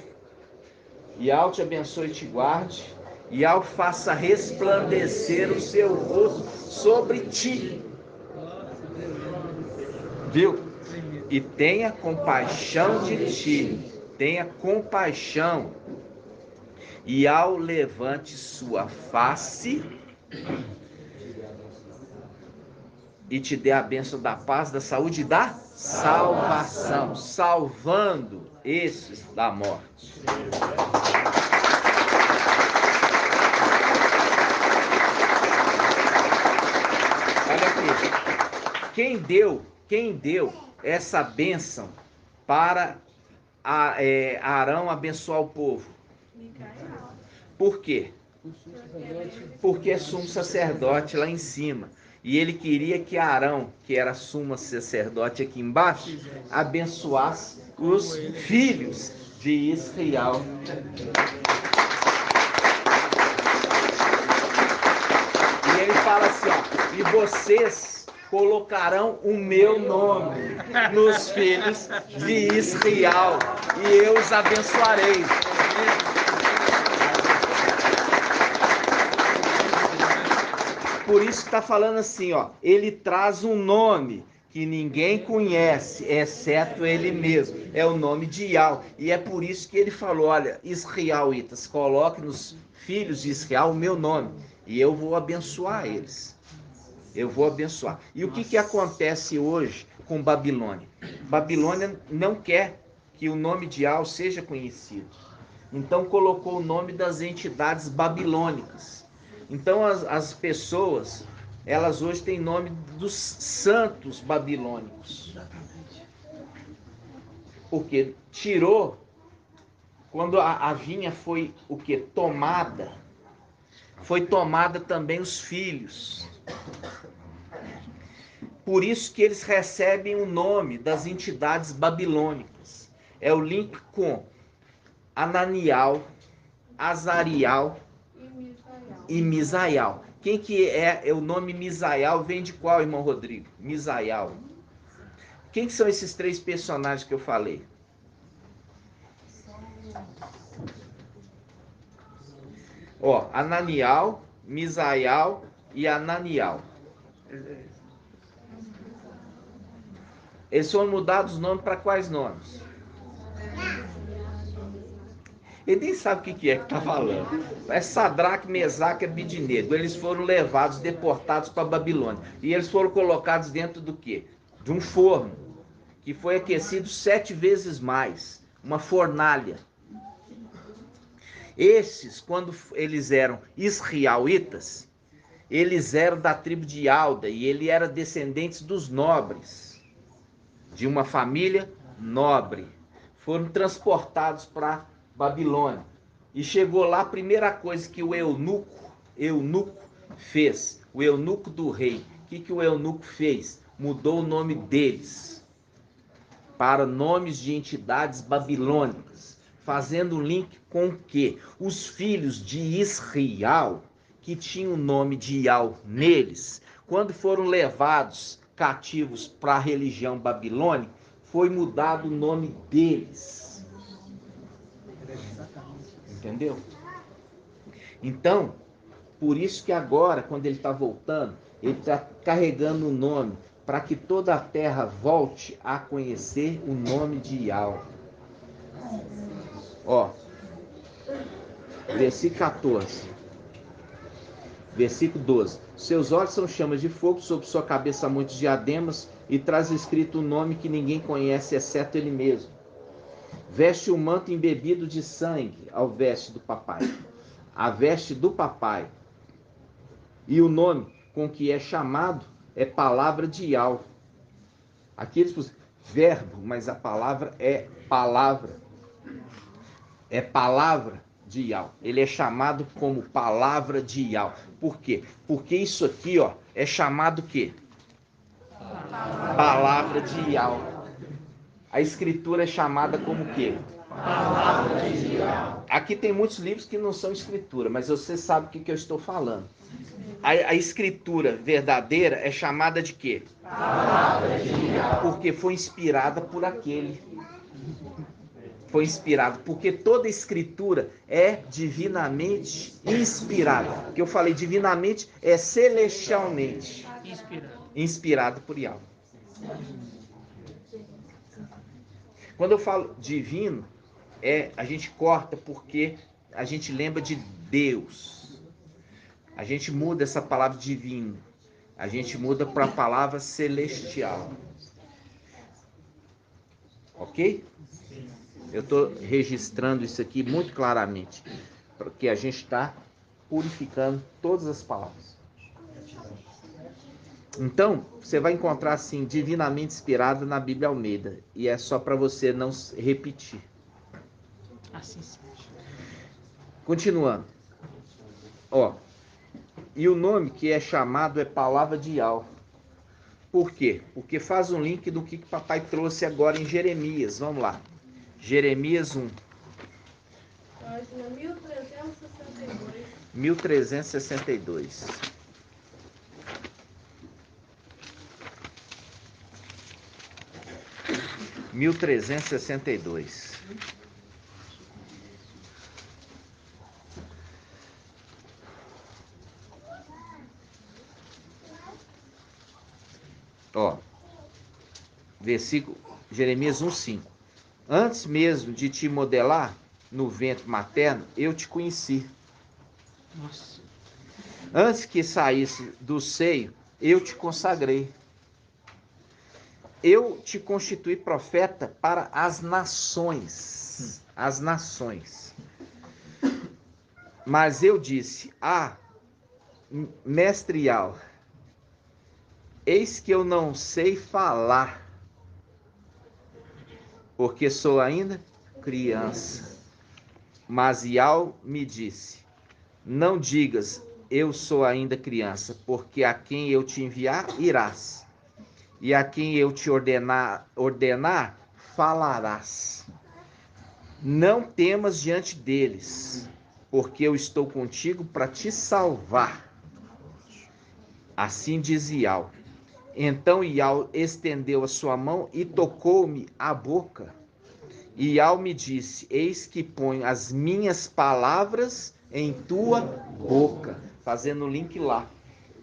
Yahweh te abençoe e te guarde. Yahweh faça resplandecer o seu rosto sobre ti. Viu? E tenha compaixão de ti. Tenha compaixão. E ao levante sua face e te dê a bênção da paz, da saúde e da salvação, salvando esses da morte. Olha aqui, quem deu essa bênção para Arão abençoar o povo? Por quê? Porque é sumo sacerdote lá em cima. E ele queria que Arão, que era sumo sacerdote aqui embaixo, abençoasse os filhos de Israel. E ele fala assim, ó, e vocês colocarão o meu nome nos filhos de Israel, e eu os abençoarei. Por isso está falando assim, ó, ele traz um nome que ninguém conhece, exceto ele mesmo. É o nome de Yahweh. E é por isso que ele falou, olha, israelitas, coloque nos filhos de Israel o meu nome, e eu vou abençoar eles. Eu vou abençoar. E o que acontece hoje com Babilônia? Babilônia não quer que o nome de Yahweh seja conhecido. Então colocou o nome das entidades babilônicas. Então as pessoas, elas hoje têm nome dos santos babilônicos. Porque tirou, quando a vinha foi o que? Tomada. Foi tomada também os filhos. Por isso que eles recebem o nome das entidades babilônicas. É o link com Ananial, Azarial e Misaial. Quem que é o nome Misaial? Vem de qual, irmão Rodrigo? Misaial. Quem que são esses três personagens que eu falei? Ó, Ananial, Misaial e Ananial. Eles foram mudados os nomes para quais nomes? Ele nem sabe o que é que está falando. É Sadraque, Mesaque e Abednego. Eles foram levados, deportados para a Babilônia. E eles foram colocados dentro do quê? De um forno, que foi aquecido 7 vezes mais. Uma fornalha. Esses, quando eles eram israelitas, eles eram da tribo de Alda e ele era descendentes dos nobres, de uma família nobre. Foram transportados para Babilônia. E chegou lá, a primeira coisa que o eunuco fez, o eunuco do rei, o que o eunuco fez? Mudou o nome deles para nomes de entidades babilônicas, fazendo um link com o quê? Os filhos de Israel, que tinham o nome de Ial neles, quando foram levados cativos para a religião babilônica, foi mudado o nome deles. Entendeu? Então, por isso que agora, quando ele está voltando, ele está carregando o nome, para que toda a terra volte a conhecer o nome de Ial. Ó, versículo 14. Versículo 12. Seus olhos são chamas de fogo, sobre sua cabeça muitos diademas, e traz escrito um nome que ninguém conhece, exceto ele mesmo. Veste o manto embebido de sangue ao veste do papai. A veste do papai. E o nome com que é chamado é palavra de Ial. Aqui eles pusem verbo, mas a palavra é palavra. É palavra de Ial. Ele é chamado como palavra de Ial. Por quê? Porque isso aqui, ó, é chamado o quê? Palavra de Ial. A escritura é chamada como o quê? Palavra de Ial. Aqui tem muitos livros que não são escritura, mas você sabe o que eu estou falando. A escritura verdadeira é chamada de quê? Palavra de Ial. Porque foi inspirada por aquele. Foi inspirado, porque toda escritura é divinamente inspirada. O que eu falei divinamente é celestialmente inspirado por Ial. Quando eu falo divino, a gente corta porque a gente lembra de Deus. A gente muda essa palavra divino. A gente muda para a palavra celestial. Ok? Eu estou registrando isso aqui muito claramente, porque a gente está purificando todas as palavras. Então, você vai encontrar assim, divinamente inspirado na Bíblia Almeida. E é só para você não repetir. Assim seja. Continuando. Ó, e o nome que é chamado é palavra de Ial. Por quê? Porque faz um link do que papai trouxe agora em Jeremias. Vamos lá. Jeremias 1. Página 1362. 1362. Ó, versículo Jeremias 1:5. Antes mesmo de te modelar no ventre materno, eu te conheci. Nossa. Antes que saísse do seio, eu te consagrei. Eu te constituí profeta para as nações. As nações. Mas eu disse, mestre Ial, eis que eu não sei falar, porque sou ainda criança. Mas Ial me disse, não digas, eu sou ainda criança, porque a quem eu te enviar, irás. e a quem eu te ordenar, falarás. Não temas diante deles, porque eu estou contigo para te salvar. Assim diz Iau. Então Iau estendeu a sua mão e tocou-me a boca. Iau me disse: eis que ponho as minhas palavras em tua boca. Fazendo o link lá,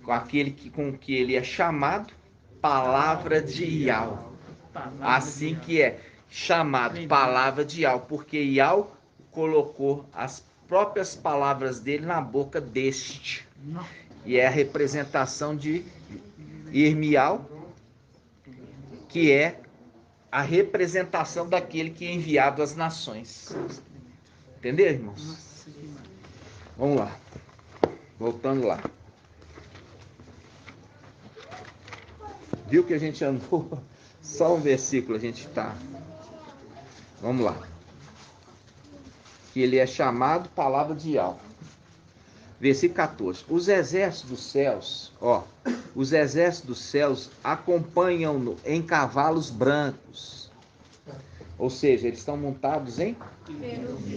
com aquele com que ele é chamado, palavra de Iau. Assim que é chamado palavra de Iau, porque Iau colocou as próprias palavras dele na boca deste. E é a representação de Irmial, que é a representação daquele que é enviado às nações. Entendeu, irmãos? Vamos lá. Voltando lá. Viu que a gente andou? Só um versículo a gente tá. Vamos lá. Que ele é chamado palavra de Iau. Versículo 14. Os exércitos dos céus, os exércitos dos céus acompanham-no em cavalos brancos. Ou seja, eles estão montados em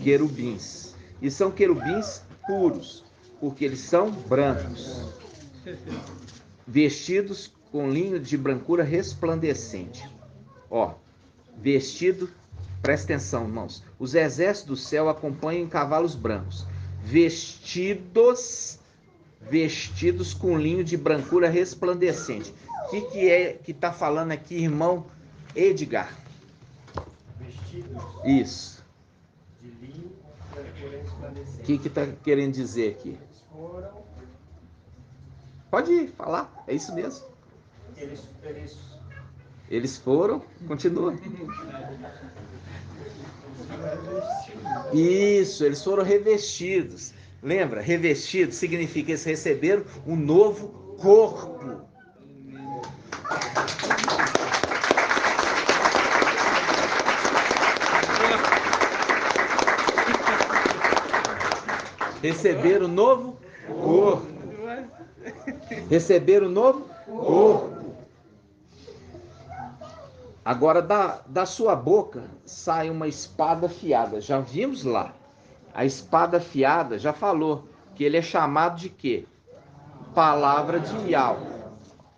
querubins. E são querubins puros, porque eles são brancos. Vestidos com linho de brancura resplandecente. Vestido, presta atenção, irmãos. Os exércitos do céu acompanham em cavalos brancos. Vestidos com linho de brancura resplandecente. O que é que está falando aqui, irmão Edgar? Vestidos. Isso. De linho com brancura resplandecente. O que está querendo dizer aqui? Eles foram. Pode ir, falar. É isso mesmo. Eles foram. Continua. Isso, eles foram revestidos. Lembra? Revestido significa que eles receberam um novo corpo. Receberam um novo corpo. Receberam um novo corpo. Agora, da sua boca sai uma espada afiada. Já vimos lá. A espada afiada já falou que ele é chamado de quê? Palavra de Iau.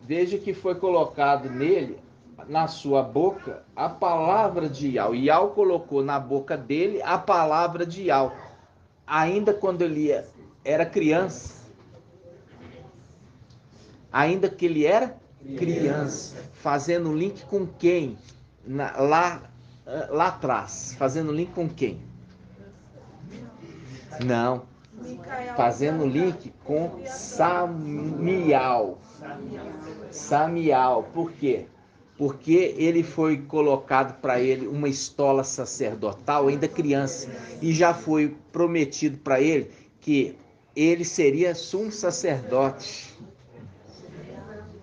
Veja que foi colocado nele, na sua boca, a palavra de Iau. Iau colocou na boca dele a palavra de Iau. Ainda quando ele era criança. Ainda que ele era criança. Fazendo link com quem? Lá atrás. Fazendo link com quem? Não. Fazendo link com Samial. Samial. Por quê? Porque ele foi colocado para ele uma estola sacerdotal ainda criança. E já foi prometido para ele que ele seria sumo sacerdote.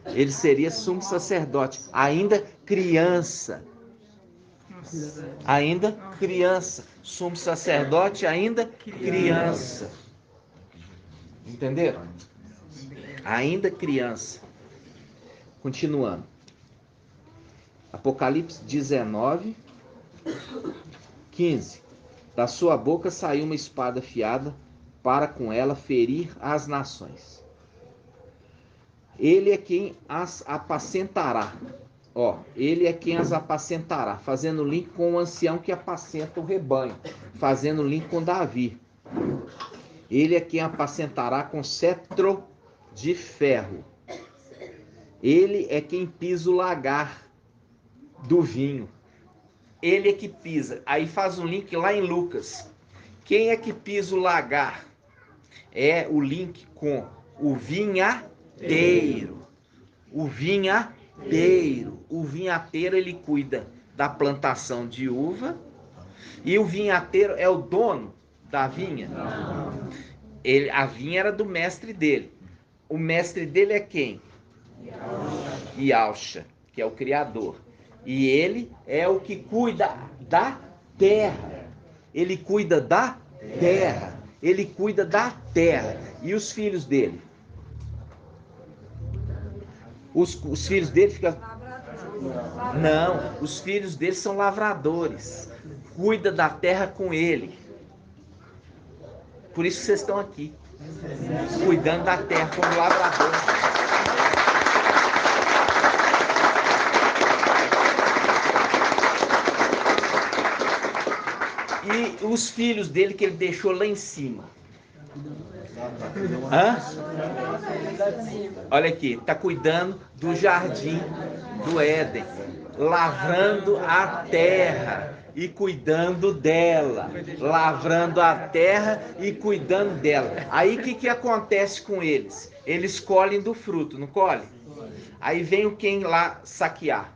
Ele seria sumo sacerdote, ainda criança. Ainda criança. Sumo sacerdote, ainda criança. Entenderam? Ainda criança. Continuando. Apocalipse 19, 15. Da sua boca saiu uma espada afiada para com ela ferir as nações. Ele é quem as apacentará. Ele é quem as apacentará. Fazendo link com o ancião que apacenta o rebanho. Fazendo link com Davi. Ele é quem apacentará com cetro de ferro. Ele é quem pisa o lagar do vinho. Ele é que pisa. Aí faz um link lá em Lucas. Quem é que pisa o lagar? É o link com o vinhateiro. O vinhateiro. O vinhateiro, ele cuida da plantação de uva. E o vinhateiro é o dono da vinha? A vinha era do mestre dele. O mestre dele é quem? Yahshua, que é o Criador. E ele é o que cuida da terra. Ele cuida da terra. Ele cuida da terra. E os filhos dele? Os filhos dele ficam Não, os filhos dele são lavradores. Cuida da terra com ele. Por isso que vocês estão aqui, cuidando da terra como lavradores. E os filhos dele que ele deixou lá em cima. Hã? Olha aqui, está cuidando do jardim do Éden, lavrando a terra e cuidando dela, lavrando a terra e cuidando dela. Aí o que acontece com eles? Eles colhem do fruto, não colhem? Aí vem quem lá saquear?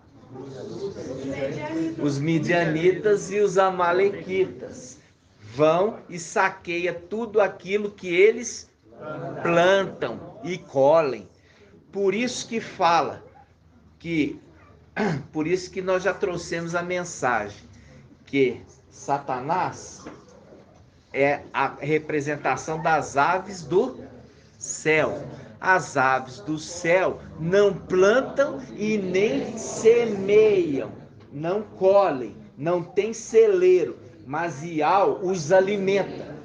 Os midianitas e os amalequitas. Vão e saqueia tudo aquilo que eles plantam e colhem. Por isso que fala por isso que nós já trouxemos a mensagem que Satanás é a representação das aves do céu. As aves do céu não plantam e nem semeiam, não colhem, não tem celeiro, mas Iau os alimenta.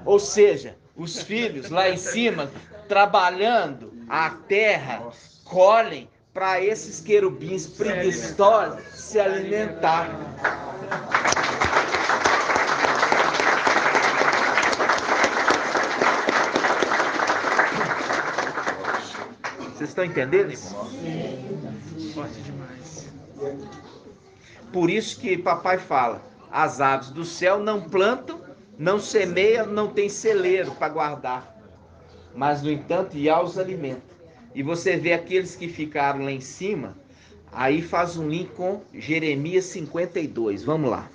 Ou seja, os filhos lá em cima, trabalhando a terra, colhem para esses querubins preguiçosos se alimentar. Vocês estão entendendo isso? Forte demais. Por isso que papai fala, as aves do céu não plantam, não semeiam, não tem celeiro para guardar. Mas, no entanto, Iau os alimenta. E você vê aqueles que ficaram lá em cima, aí faz um link com Jeremias 52. Vamos lá.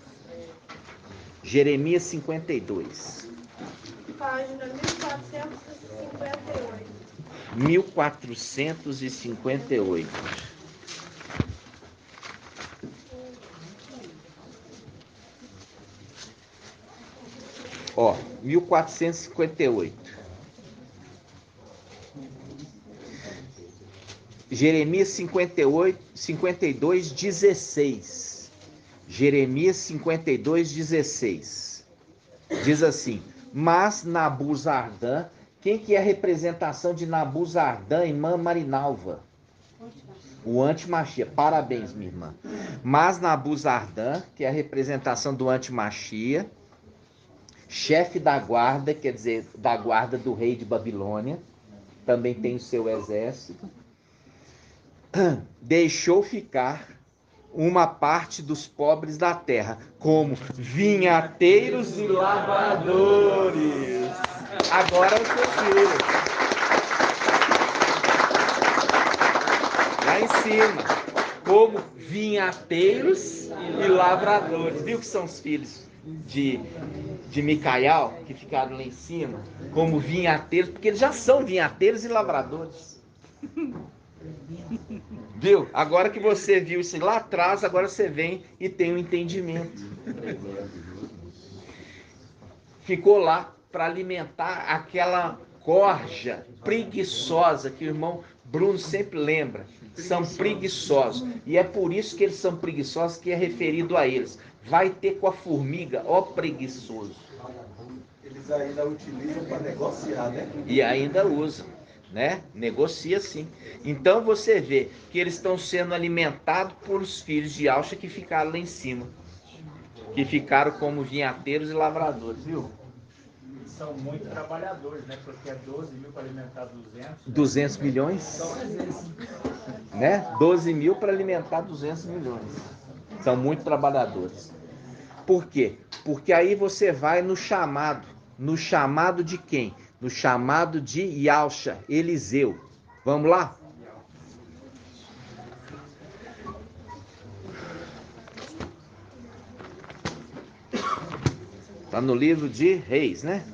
Jeremias 52. Página 1458. 1458. Ó, 1458. Jeremias 52, 16. Jeremias 52, 16. Diz assim: mas Nabuzardã, quem que é a representação de Nabuzardã, irmã Marinalva? O antimachia. Parabéns, minha irmã. Mas Nabuzardã, que é a representação do antimachia, chefe da guarda, quer dizer, da guarda do rei de Babilônia, também tem o seu exército, deixou ficar uma parte dos pobres da terra, como vinhateiros e lavradores. Agora é o seu filho. Lá em cima, como vinhateiros e lavradores. Viu que são os filhos de Micael, que ficaram lá em cima, como vinhateiros, porque eles já são vinhateiros e lavradores. Viu? Agora que você viu isso lá atrás, agora você vem e tem um entendimento. Ficou lá para alimentar aquela corja preguiçosa que o irmão Bruno sempre lembra. São preguiçosos. E é por isso que eles são preguiçosos que é referido a eles. Vai ter com a formiga, ó preguiçoso. Eles ainda utilizam para negociar, né? E ainda usam, né? Negocia sim. Então você vê que eles estão sendo alimentados por os filhos de Alcha que ficaram lá em cima. Que ficaram como vinhateiros e lavradores, viu? São muito trabalhadores, né? Porque é 12 mil para alimentar 200. 200 milhões? Né? 12 mil para alimentar 200 milhões. São muito trabalhadores. Por quê? Porque aí você vai no chamado. No chamado de quem? No chamado de Yalcha, Eliseu. Vamos lá? Está no livro de Reis, né?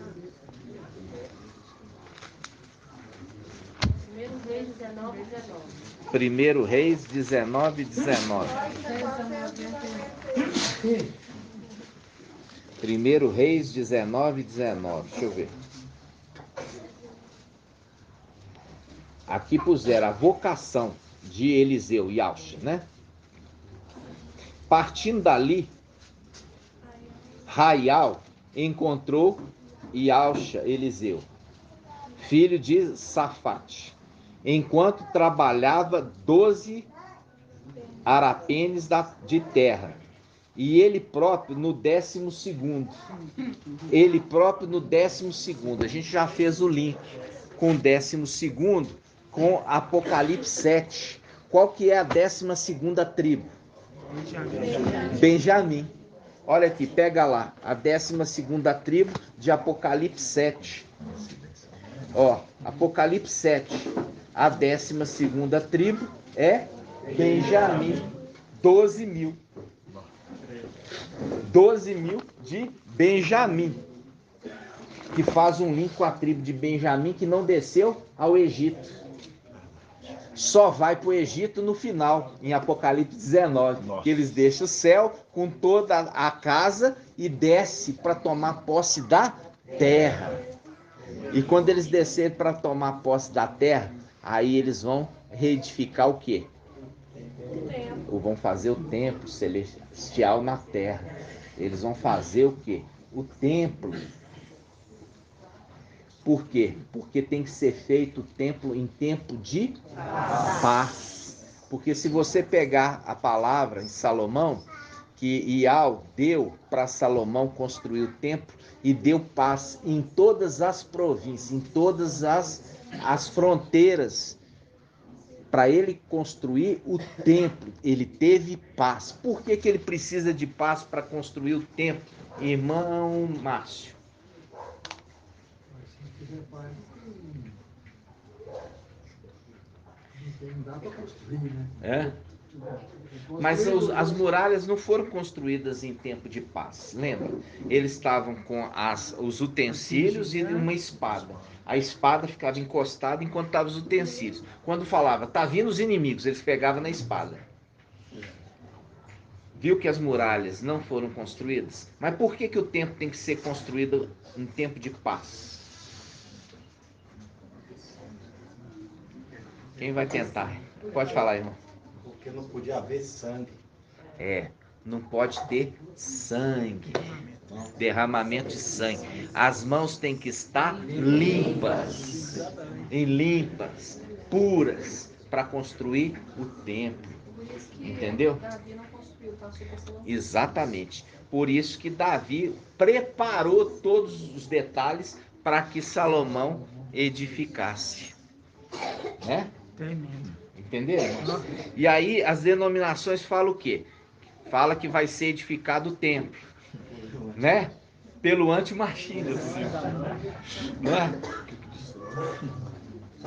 Primeiro Reis 19, 19. Primeiro Reis 19, 19. Deixa eu ver. Aqui puseram a vocação de Eliseu e Yalcha, né? Partindo dali, Raial encontrou Ialcha Eliseu, filho de Safate, enquanto trabalhava 12 arapenes de terra, e ele próprio no 12º. Ele próprio no 12º. A gente já fez o link com o 12º com Apocalipse 7. Qual que é a 12ª tribo? Benjamim. Olha aqui, pega lá, a 12ª tribo de Apocalipse 7. Ó, Apocalipse 7. A 12ª tribo é Benjamim. 12.000. 12.000 de Benjamim. Que faz um link com a tribo de Benjamim que não desceu ao Egito. Só vai para o Egito no final, em Apocalipse 19. Que eles deixam o céu com toda a casa e desce para tomar posse da terra. E quando eles descerem para tomar posse da terra, aí eles vão reedificar o quê? Vão fazer o templo celestial na terra. Eles vão fazer o quê? O templo. Por quê? Porque tem que ser feito o templo em tempo de paz. Porque se você pegar a palavra em Salomão, que Ial deu para Salomão construir o templo e deu paz em todas as províncias, em todas as fronteiras. Para ele construir o templo, ele teve paz. Por que ele precisa de paz para construir o templo? Irmão Márcio. Não dá para construir, né? É? Mas as muralhas não foram construídas em tempo de paz. Lembra? Eles estavam com os utensílios e uma espada. A espada ficava encostada enquanto estavam os utensílios. Quando falava, tá vindo os inimigos, eles pegavam na espada. Viu que as muralhas não foram construídas? Mas por que o templo tem que ser construído em tempo de paz? Quem vai tentar? Pode falar, irmão. Porque não podia haver sangue. Não pode ter sangue. Derramamento de sangue. As mãos têm que estar limpas, puras, para construir o templo. Entendeu? Exatamente. Por isso que Davi preparou todos os detalhes para que Salomão edificasse. Né? Entendeu? E aí as denominações falam o quê? Fala que vai ser edificado o templo, né? Pelo antimachismo, né?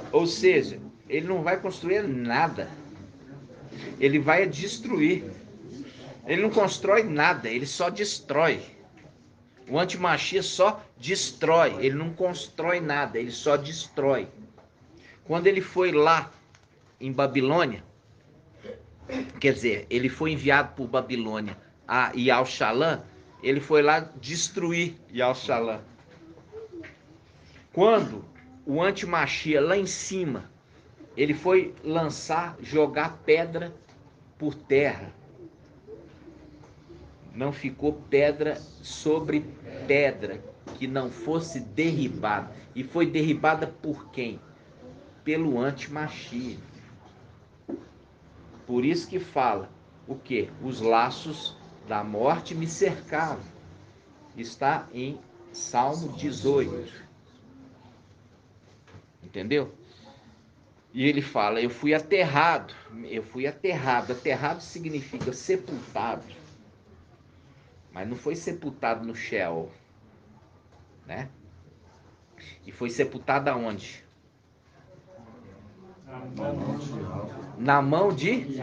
Ou seja, ele não vai construir nada. Ele vai destruir. Ele não constrói nada, ele só destrói. O antimachia só destrói, ele não constrói nada, ele só destrói. Quando ele foi lá em Babilônia, quer dizer, ele foi enviado por Babilônia a Ial-Shalã, ele foi lá destruir Ial-Shalã. Quando o antimachia lá em cima, ele foi jogar pedra por terra. Não ficou pedra sobre pedra que não fosse derribada. E foi derribada por quem? Pelo antimachia. Por isso que fala o quê? Os laços da morte me cercavam. Está em Salmo 18. Entendeu? E ele fala, eu fui aterrado. Aterrado significa sepultado. Mas não foi sepultado no Sheol, né? E foi sepultado aonde? Na mão de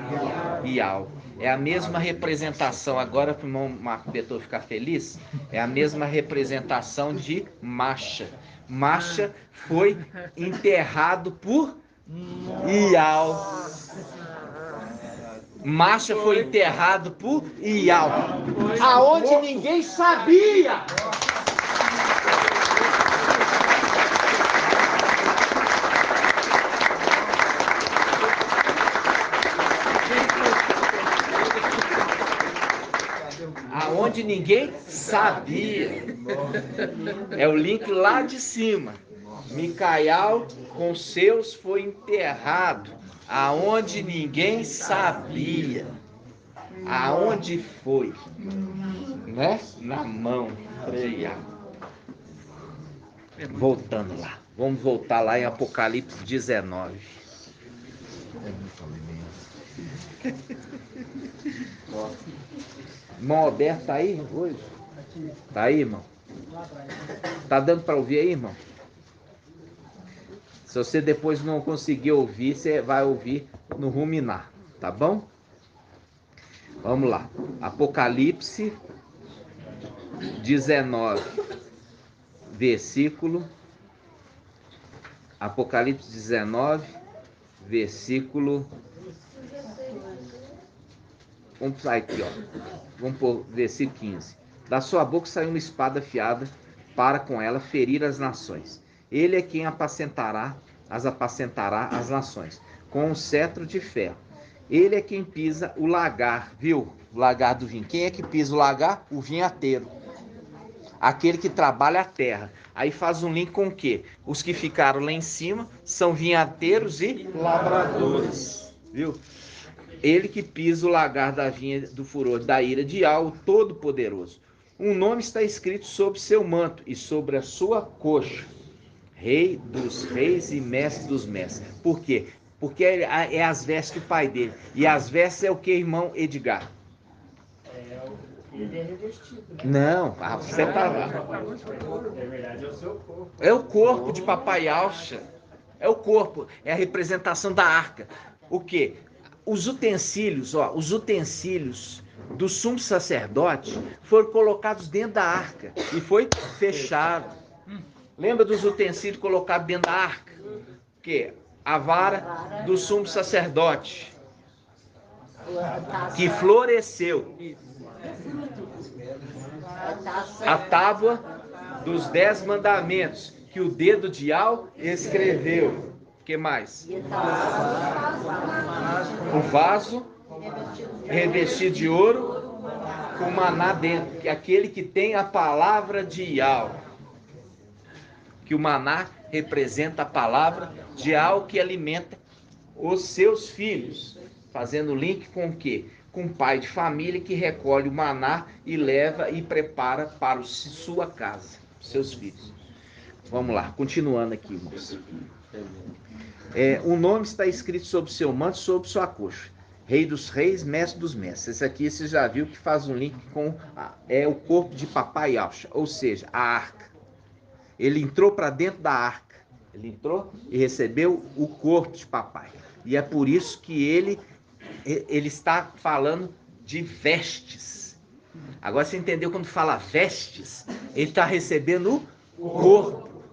Ial. É a mesma representação, agora para o irmão Marco Betor ficar feliz, é a mesma representação de Macha. Macha foi enterrado por Ial. Macha foi enterrado por Ial. Aonde ninguém sabia. aonde ninguém sabia. É o link lá de cima. Micael com seus foi enterrado aonde ninguém sabia. Aonde foi? Né? Na mão. Voltando lá. Vamos voltar lá em Apocalipse 19. Irmão Alberto tá aí hoje? Tá aí, irmão? Tá dando para ouvir aí, irmão? Se você depois não conseguir ouvir, você vai ouvir no ruminar, tá bom? Vamos lá. Apocalipse 19, versículo. Apocalipse 19, versículo. Vamos sair aqui, ó. Vamos por versículo 15. Da sua boca saiu uma espada afiada para com ela ferir as nações. Ele é quem apacentará as nações com um cetro de ferro. Ele é quem pisa o lagar, viu? O lagar do vinho. Quem é que pisa o lagar? O vinhateiro. Aquele que trabalha a terra. Aí faz um link com o quê? Os que ficaram lá em cima são vinhateiros e lavradores, viu? Ele que pisa o lagar da vinha do furor da ira de Yahweh, o Todo-Poderoso. Um nome está escrito sobre seu manto e sobre a sua coxa. Rei dos reis e mestre dos mestres. Por quê? Porque é as vestes do pai dele. E as vestes é o que, irmão Edgar? Ele é revestido, né? Não, você tá lá. É verdade, é o seu corpo. É o corpo de Papai Alcha. É o corpo, é a representação da arca. O quê? Os utensílios, ó, os utensílios do sumo sacerdote foram colocados dentro da arca e foi fechado. Lembra dos utensílios colocados dentro da arca? O quê? A vara do sumo sacerdote que floresceu. A tábua dos 10 mandamentos que o dedo de Al escreveu. O que mais? O vaso revestido de ouro com maná dentro, que é aquele que tem a palavra de Al. Que o maná representa a palavra de Al que alimenta os seus filhos. Fazendo link com o quê? Com o pai de família que recolhe o maná e leva e prepara para sua casa, seus filhos. Vamos lá, continuando aqui, irmãos. O nome está escrito sobre seu manto, sobre sua coxa. Rei dos reis, mestre dos mestres. Esse aqui você já viu que faz um link com o corpo de Papai Alcha, ou seja, a arca. Ele entrou para dentro da arca. Ele entrou e recebeu o corpo de papai. E é por isso que ele está falando de vestes. Agora você entendeu quando fala vestes? Ele está recebendo o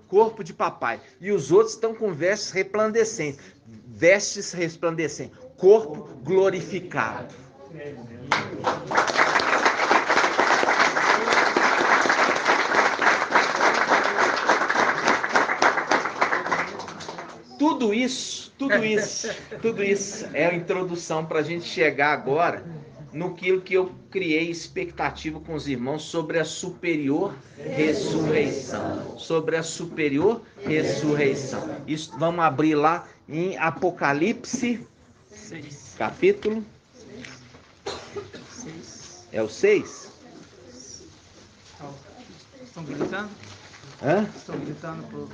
corpo de papai. E os outros estão com vestes resplandecentes. Vestes resplandecentes. Corpo glorificado. Tudo isso é a introdução para a gente chegar agora no que eu criei expectativa com os irmãos sobre a superior ressurreição. Sobre a superior ressurreição. Isso, vamos abrir lá em Apocalipse 6. Capítulo 6. É o 6? Estão gritando? Hã? Estão gritando por...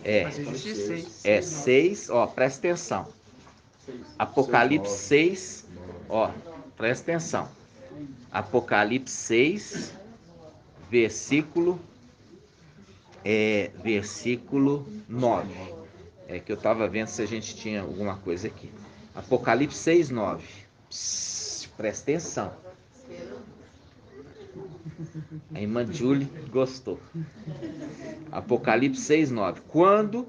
É 6, ó, presta atenção. Apocalipse 6, ó, presta atenção. Apocalipse 6, versículo 9. É que eu estava vendo se a gente tinha alguma coisa aqui. Apocalipse 6, 9. Presta atenção. A irmã Julie gostou. Apocalipse 6, 9. Quando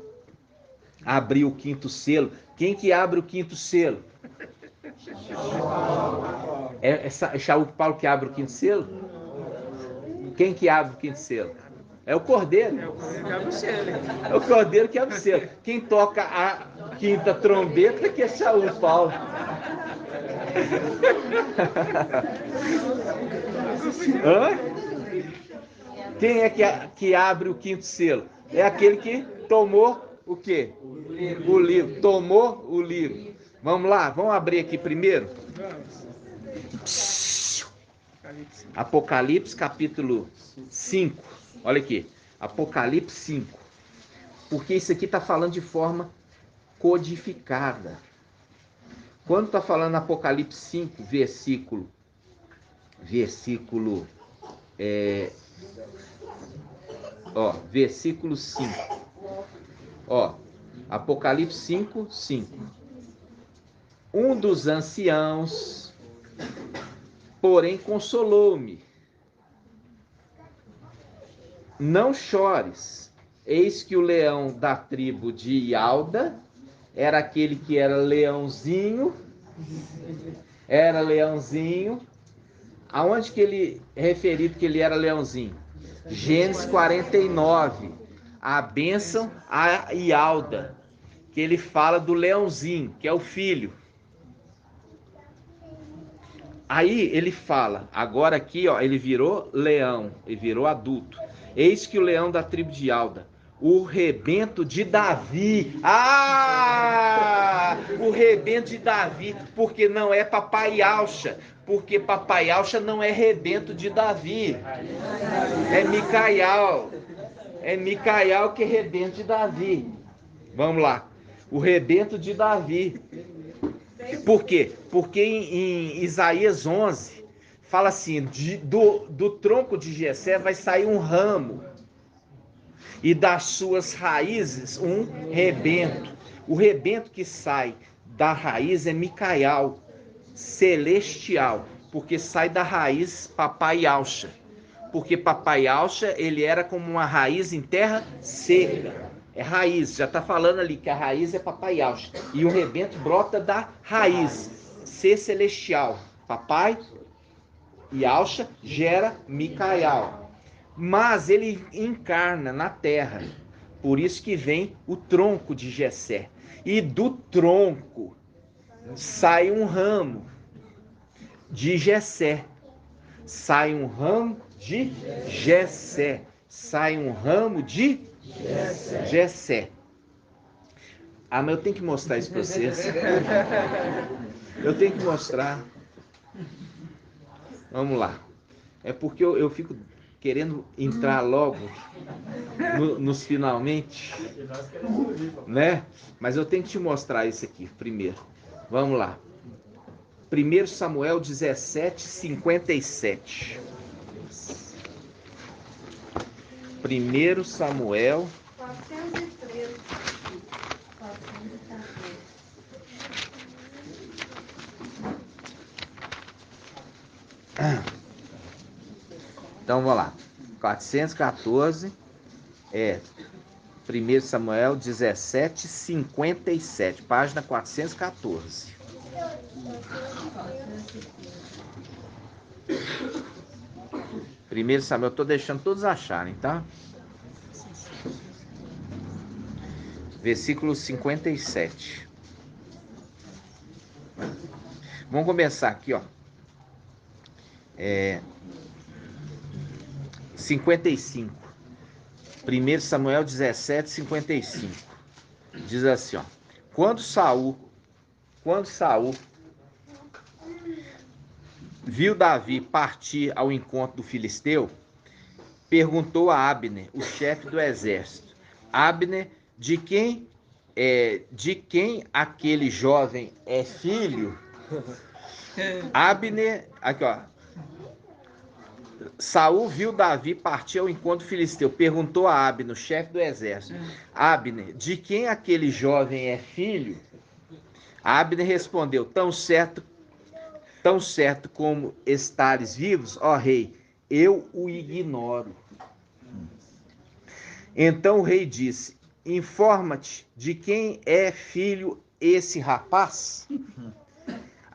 abriu o quinto selo, quem que abre o quinto selo? É Shaul Paulo que abre o quinto selo? Quem que abre o quinto selo? É o Cordeiro. É o Cordeiro que abre o selo. É o Cordeiro que abre o selo. Quem toca a quinta trombeta que é Shaul Paulo. Hã? Quem é que abre o quinto selo? É aquele que tomou o quê? O livro. Tomou o livro. Vamos lá, vamos abrir aqui primeiro? Apocalipse capítulo 5. Olha aqui. Apocalipse 5. Porque isso aqui está falando de forma codificada. Quando está falando Apocalipse 5, versículo versículo 5. Apocalipse 5, 5. Um dos anciãos, porém, consolou-me. Não chores, eis que o leão da tribo de Ialda, era aquele que era leãozinho. Aonde que ele é referido que ele era leãozinho? Gênesis 49, a bênção a Ialda, que ele fala do leãozinho, que é o filho. Aí ele fala, agora aqui, ele virou leão, ele virou adulto. Eis que o leão da tribo de Ialda, o rebento de Davi. O rebento de Davi, porque não é papai Alcha, porque papai Alcha não é rebento de Davi. É Micael. É Micael que é rebento de Davi. Vamos lá. O rebento de Davi. Por quê? Porque em Isaías 11 fala assim, do tronco de Jessé vai sair um ramo, e das suas raízes um rebento. O rebento que sai da raiz é Micael, celestial, porque sai da raiz papai Alcha. Porque papai Alcha, ele era como uma raiz em terra seca. É raiz, já está falando ali que a raiz é papai Alcha. E o rebento brota da raiz, ser celestial. Papai e Alcha gera Micael. Mas ele encarna na terra. Por isso que vem o tronco de Jessé. E do tronco sai um ramo de Jessé. Sai um ramo de Jessé. Sai um ramo de Jessé. Mas eu tenho que mostrar isso para vocês. Eu tenho que mostrar. Vamos lá. É porque eu fico querendo entrar logo nos finalmente, né? Mas eu tenho que te mostrar isso aqui primeiro. Vamos lá. 1 Samuel 17, 57. 1 Samuel 413. 414. Então vamos lá. 414 1 Samuel 17, 57. Página 414. Primeiro Samuel, eu estou deixando todos acharem, tá? Versículo 57. Vamos começar aqui, 55. 1 Samuel 17, 55. Diz assim, Quando Saul viu Davi partir ao encontro do filisteu, perguntou a Abner, o chefe do exército: Abner, de quem aquele jovem é filho? Abner, aqui Saul viu Davi partir ao encontro filisteu, perguntou a Abner, o chefe do exército: Abner, de quem aquele jovem é filho? Abner respondeu: tão certo como estares vivos, ó rei, eu o ignoro. Então o rei disse: informa-te de quem é filho esse rapaz.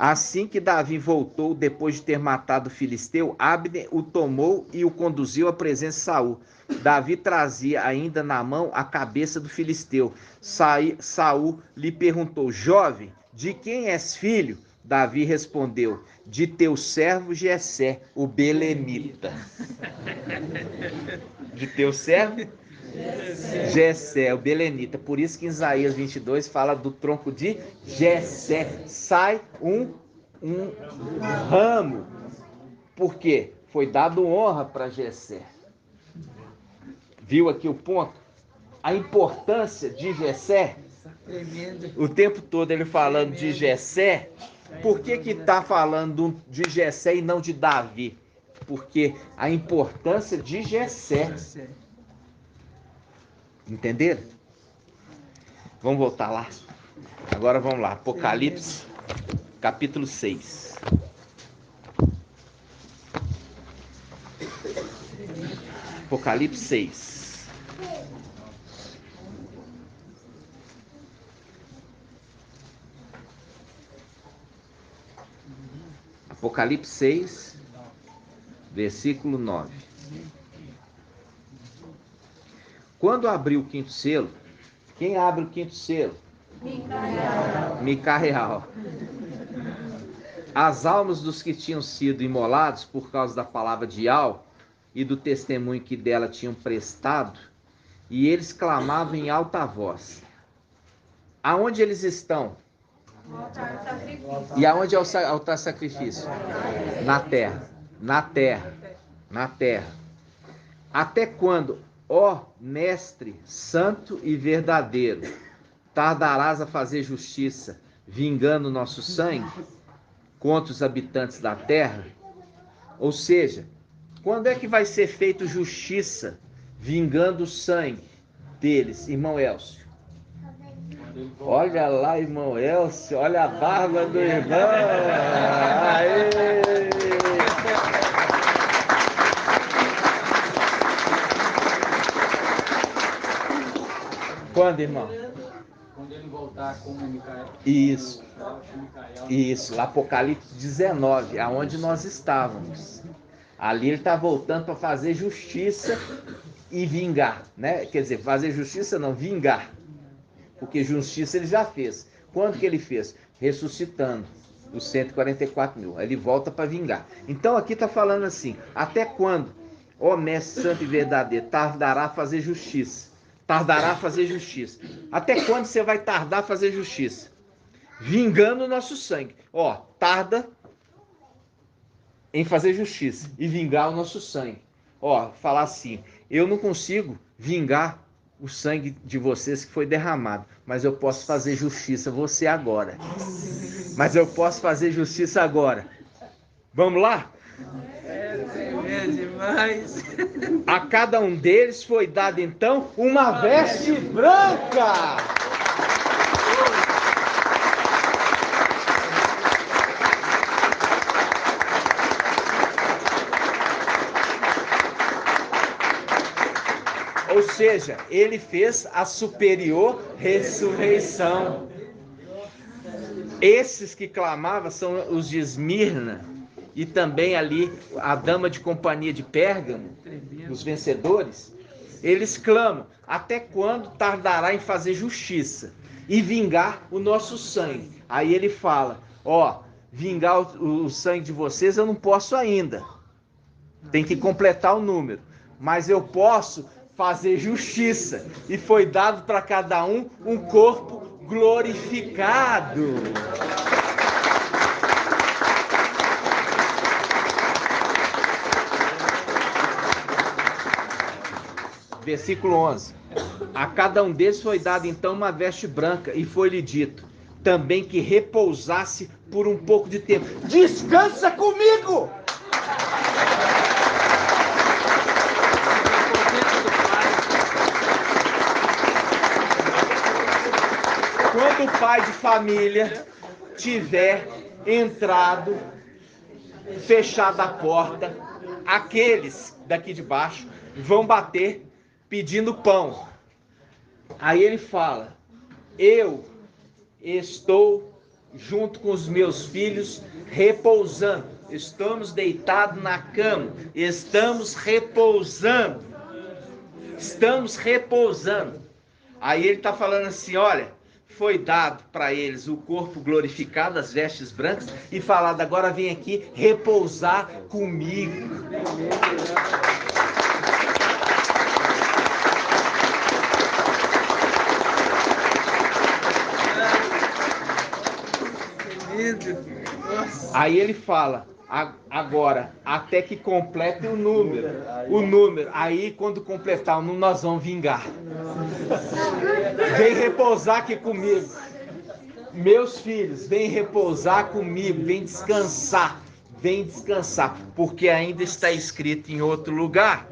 Assim que Davi voltou, depois de ter matado o filisteu, Abner o tomou e o conduziu à presença de Saul. Davi trazia ainda na mão a cabeça do filisteu. Saul lhe perguntou: jovem, de quem és filho? Davi respondeu: de teu servo Jessé, o belemita. De teu servo Jessé, o belemita. Por isso que em Isaías 22 fala do tronco de Jessé. Sai um ramo. Por quê? Foi dado honra para Jessé. Viu aqui o ponto? A importância de Jessé. O tempo todo ele falando de Jessé. Por que está falando de Jessé e não de Davi? Porque a importância de Jessé. Entenderam? Vamos voltar lá. Agora vamos lá. Apocalipse, capítulo 6. Apocalipse 6. Apocalipse 6, versículo 9. Quando abriu o quinto selo, quem abre o quinto selo? Micael. As almas dos que tinham sido imolados por causa da palavra de Al e do testemunho que dela tinham prestado, e eles clamavam em alta voz. Aonde eles estão? E aonde é o altar sacrifício? Na terra. Na terra. Na terra. Até quando, ó mestre santo e verdadeiro, tardarás a fazer justiça, vingando nosso sangue contra os habitantes da terra? Ou seja, quando é que vai ser feita justiça, vingando o sangue deles, irmão Elcio? Olha lá, irmão Elcio, olha a barba do irmão. Aê! Quando, irmão? Quando ele voltar como Micael. Isso. Isso, lá Apocalipse 19, aonde nós estávamos. Ali ele está voltando para fazer justiça e vingar, né? Quer dizer, fazer justiça não, vingar. Porque justiça ele já fez. Quando que ele fez? Ressuscitando os 144 mil. Aí ele volta para vingar. Então aqui está falando assim: até quando, ó mestre santo e verdadeiro, tardará a fazer justiça? Tardará a fazer justiça. Até quando você vai tardar a fazer justiça? Vingando o nosso sangue. Ó, tarda em fazer justiça e vingar o nosso sangue. Ó, falar assim: eu não consigo vingar o sangue de vocês que foi derramado, mas eu posso fazer justiça você agora. Mas eu posso fazer justiça agora. Vamos lá? É demais. A cada um deles foi dada então uma veste branca. Ou seja, ele fez a superior ressurreição. Esses que clamavam são os de Esmirna e também ali a dama de companhia de Pérgamo, os vencedores. Eles clamam: até quando tardará em fazer justiça e vingar o nosso sangue? Aí ele fala: ó, vingar o sangue de vocês eu não posso ainda. Tem que completar o número. Mas eu posso fazer justiça. E foi dado para cada um corpo glorificado. Versículo 11. A cada um deles foi dado então uma veste branca, e foi-lhe dito também que repousasse por um pouco de tempo. Descansa comigo! Quando o pai de família tiver entrado, fechado a porta, aqueles daqui de baixo vão bater pedindo pão. Aí ele fala: eu estou junto com os meus filhos repousando. Estamos deitados na cama. Estamos repousando. Estamos repousando. Aí ele está falando assim: olha, foi dado para eles o corpo glorificado, as vestes brancas, e falado, agora vem aqui repousar comigo. Aí ele fala, agora, até que complete o número. Aí, quando completar o número, nós vamos vingar. Vem repousar aqui comigo. Meus filhos, vem repousar comigo, vem descansar. Porque ainda está escrito em outro lugar,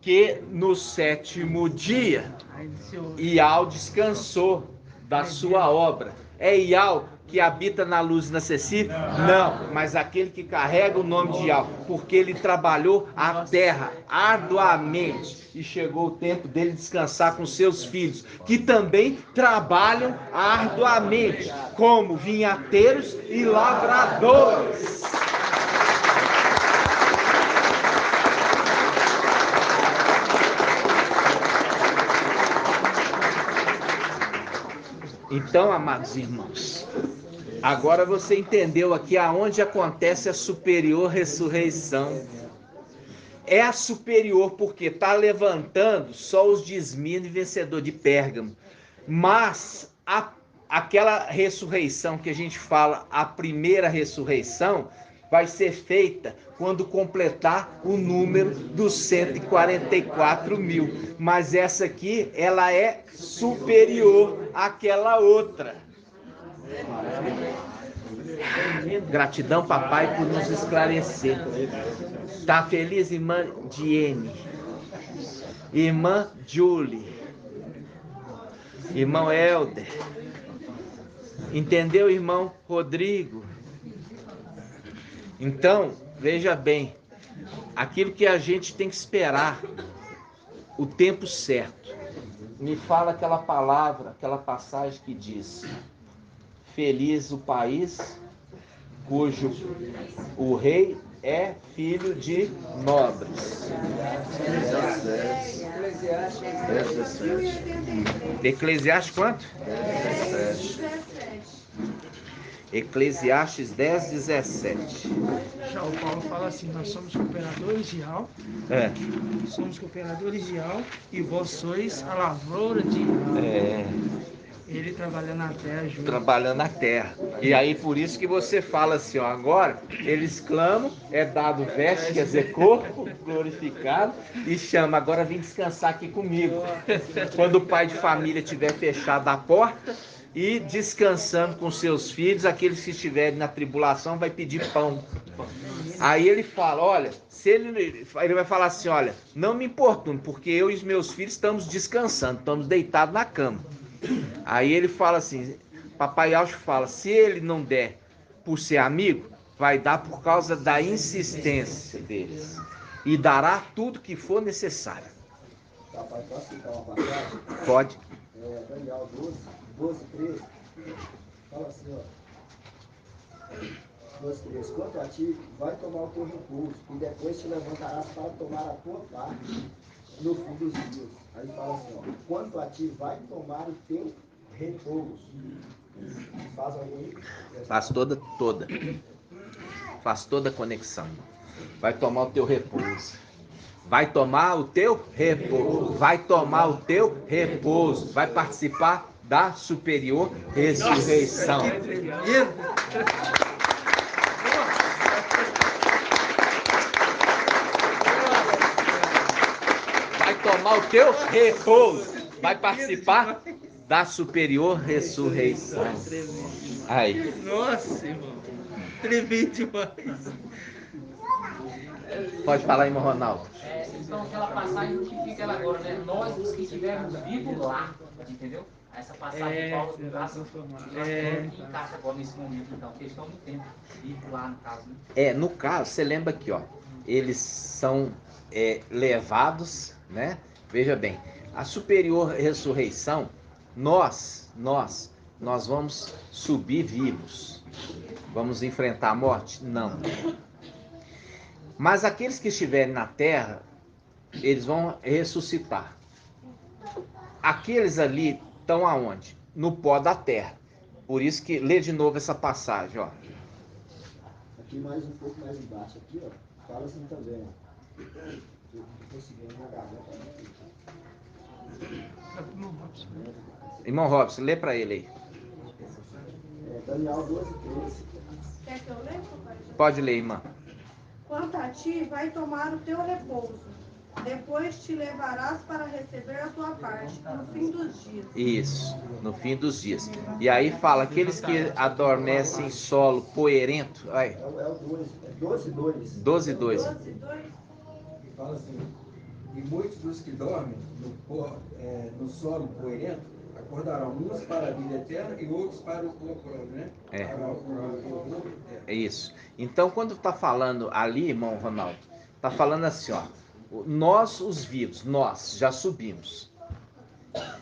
que no 7º dia, Iau descansou da sua obra. É Iau que habita na luz inacessível? Não, mas aquele que carrega o nome de Iau, porque ele trabalhou a terra arduamente e chegou o tempo dele descansar com seus filhos, que também trabalham arduamente, como vinhateiros e lavradores. Então, amados irmãos, agora você entendeu aqui aonde acontece a superior ressurreição. É a superior porque está levantando só os de Esmirna e vencedor de Pérgamo. Mas aquela ressurreição que a gente fala, a primeira ressurreição, vai ser feita quando completar o número dos 144 mil. Mas essa aqui, ela é superior àquela outra. Gratidão, papai, por nos esclarecer. Tá feliz, irmã Diene? Irmã Julie? Irmão Helder? Entendeu, irmão Rodrigo? Então, veja bem, aquilo que a gente tem que esperar, o tempo certo. Me fala aquela palavra, aquela passagem que diz: feliz o país cujo o rei é filho de nobres. Eclesiastes quanto? 17. Eclesiastes 10, 17. Já o Paulo fala assim, nós somos cooperadores de Iau. Somos cooperadores de Iau e vós sois a lavoura de Iau. Ele trabalhando na terra junto. Trabalhando na terra. E aí por isso que você fala assim, ó, agora eles clamam, é dado veste, quer dizer, corpo glorificado, e chama, agora vem descansar aqui comigo. Quando o pai de família tiver fechado a porta e descansando com seus filhos, aqueles que estiverem na tribulação vai pedir pão. Aí ele fala, olha, se ele vai falar assim, olha, não me importuno, porque eu e os meus filhos estamos descansando, estamos deitados na cama. Aí ele fala assim, papai Alcho fala, se ele não der por ser amigo, vai dar por causa da insistência deles. E dará tudo que for necessário. Papai, posso citar uma passagem? Pode. Daniel 12, 13. Fala assim, ó. 12, 13. Quanto a ti, vai tomar o teu repouso, e depois te levantarás para tomar a tua parte no fim dos dias. Aí fala assim, ó, quanto a ti, vai tomar o teu repouso. Faz algum? Faz toda. Faz toda a conexão. Vai tomar o teu repouso. Vai tomar o teu repouso. Vai tomar o teu repouso. Vai participar da superior ressurreição. Nossa, que tremendo. Tomar o teu repouso, vai participar da superior ressurreição. Aí. Nossa, irmão, tremendo demais. Pode falar, irmão Ronaldo. Então aquela passagem que fica ela agora, né? Nós os que estivermos vivos lá, entendeu? Essa passagem de Paulo do braço, que encaixa agora nesse momento, então, questão do tempo, vivo lá no caso, né? No caso, você lembra aqui, ó, eles são levados, né? Veja bem, a superior ressurreição, nós vamos subir vivos. Vamos enfrentar a morte? Não. Mas aqueles que estiverem na terra, eles vão ressuscitar. Aqueles ali estão aonde? no pó da terra. Por isso que, lê de novo essa passagem, ó. Aqui mais um pouco mais embaixo, aqui, ó, fala assim também, ó. Eu tô segurando na garganta. Irmão Robson, lê para ele aí. Daniel 12:13. Quer que eu leia, papai? Pode ler, irmã. Quanto a ti, vai tomar o teu repouso. Depois te levarás para receber a tua parte, no fim dos dias. Isso, no fim dos dias. E aí fala, aqueles que adormecem em solo poeirento. Aí. É o 12:2. 12:2. 12:2. E fala assim, e muitos dos que dormem no solo poeirento acordarão, uns para a vida eterna e outros para o próprio, né? É isso. Então, quando está falando ali, irmão Ronaldo, está falando assim, ó, nós os vivos, nós já subimos.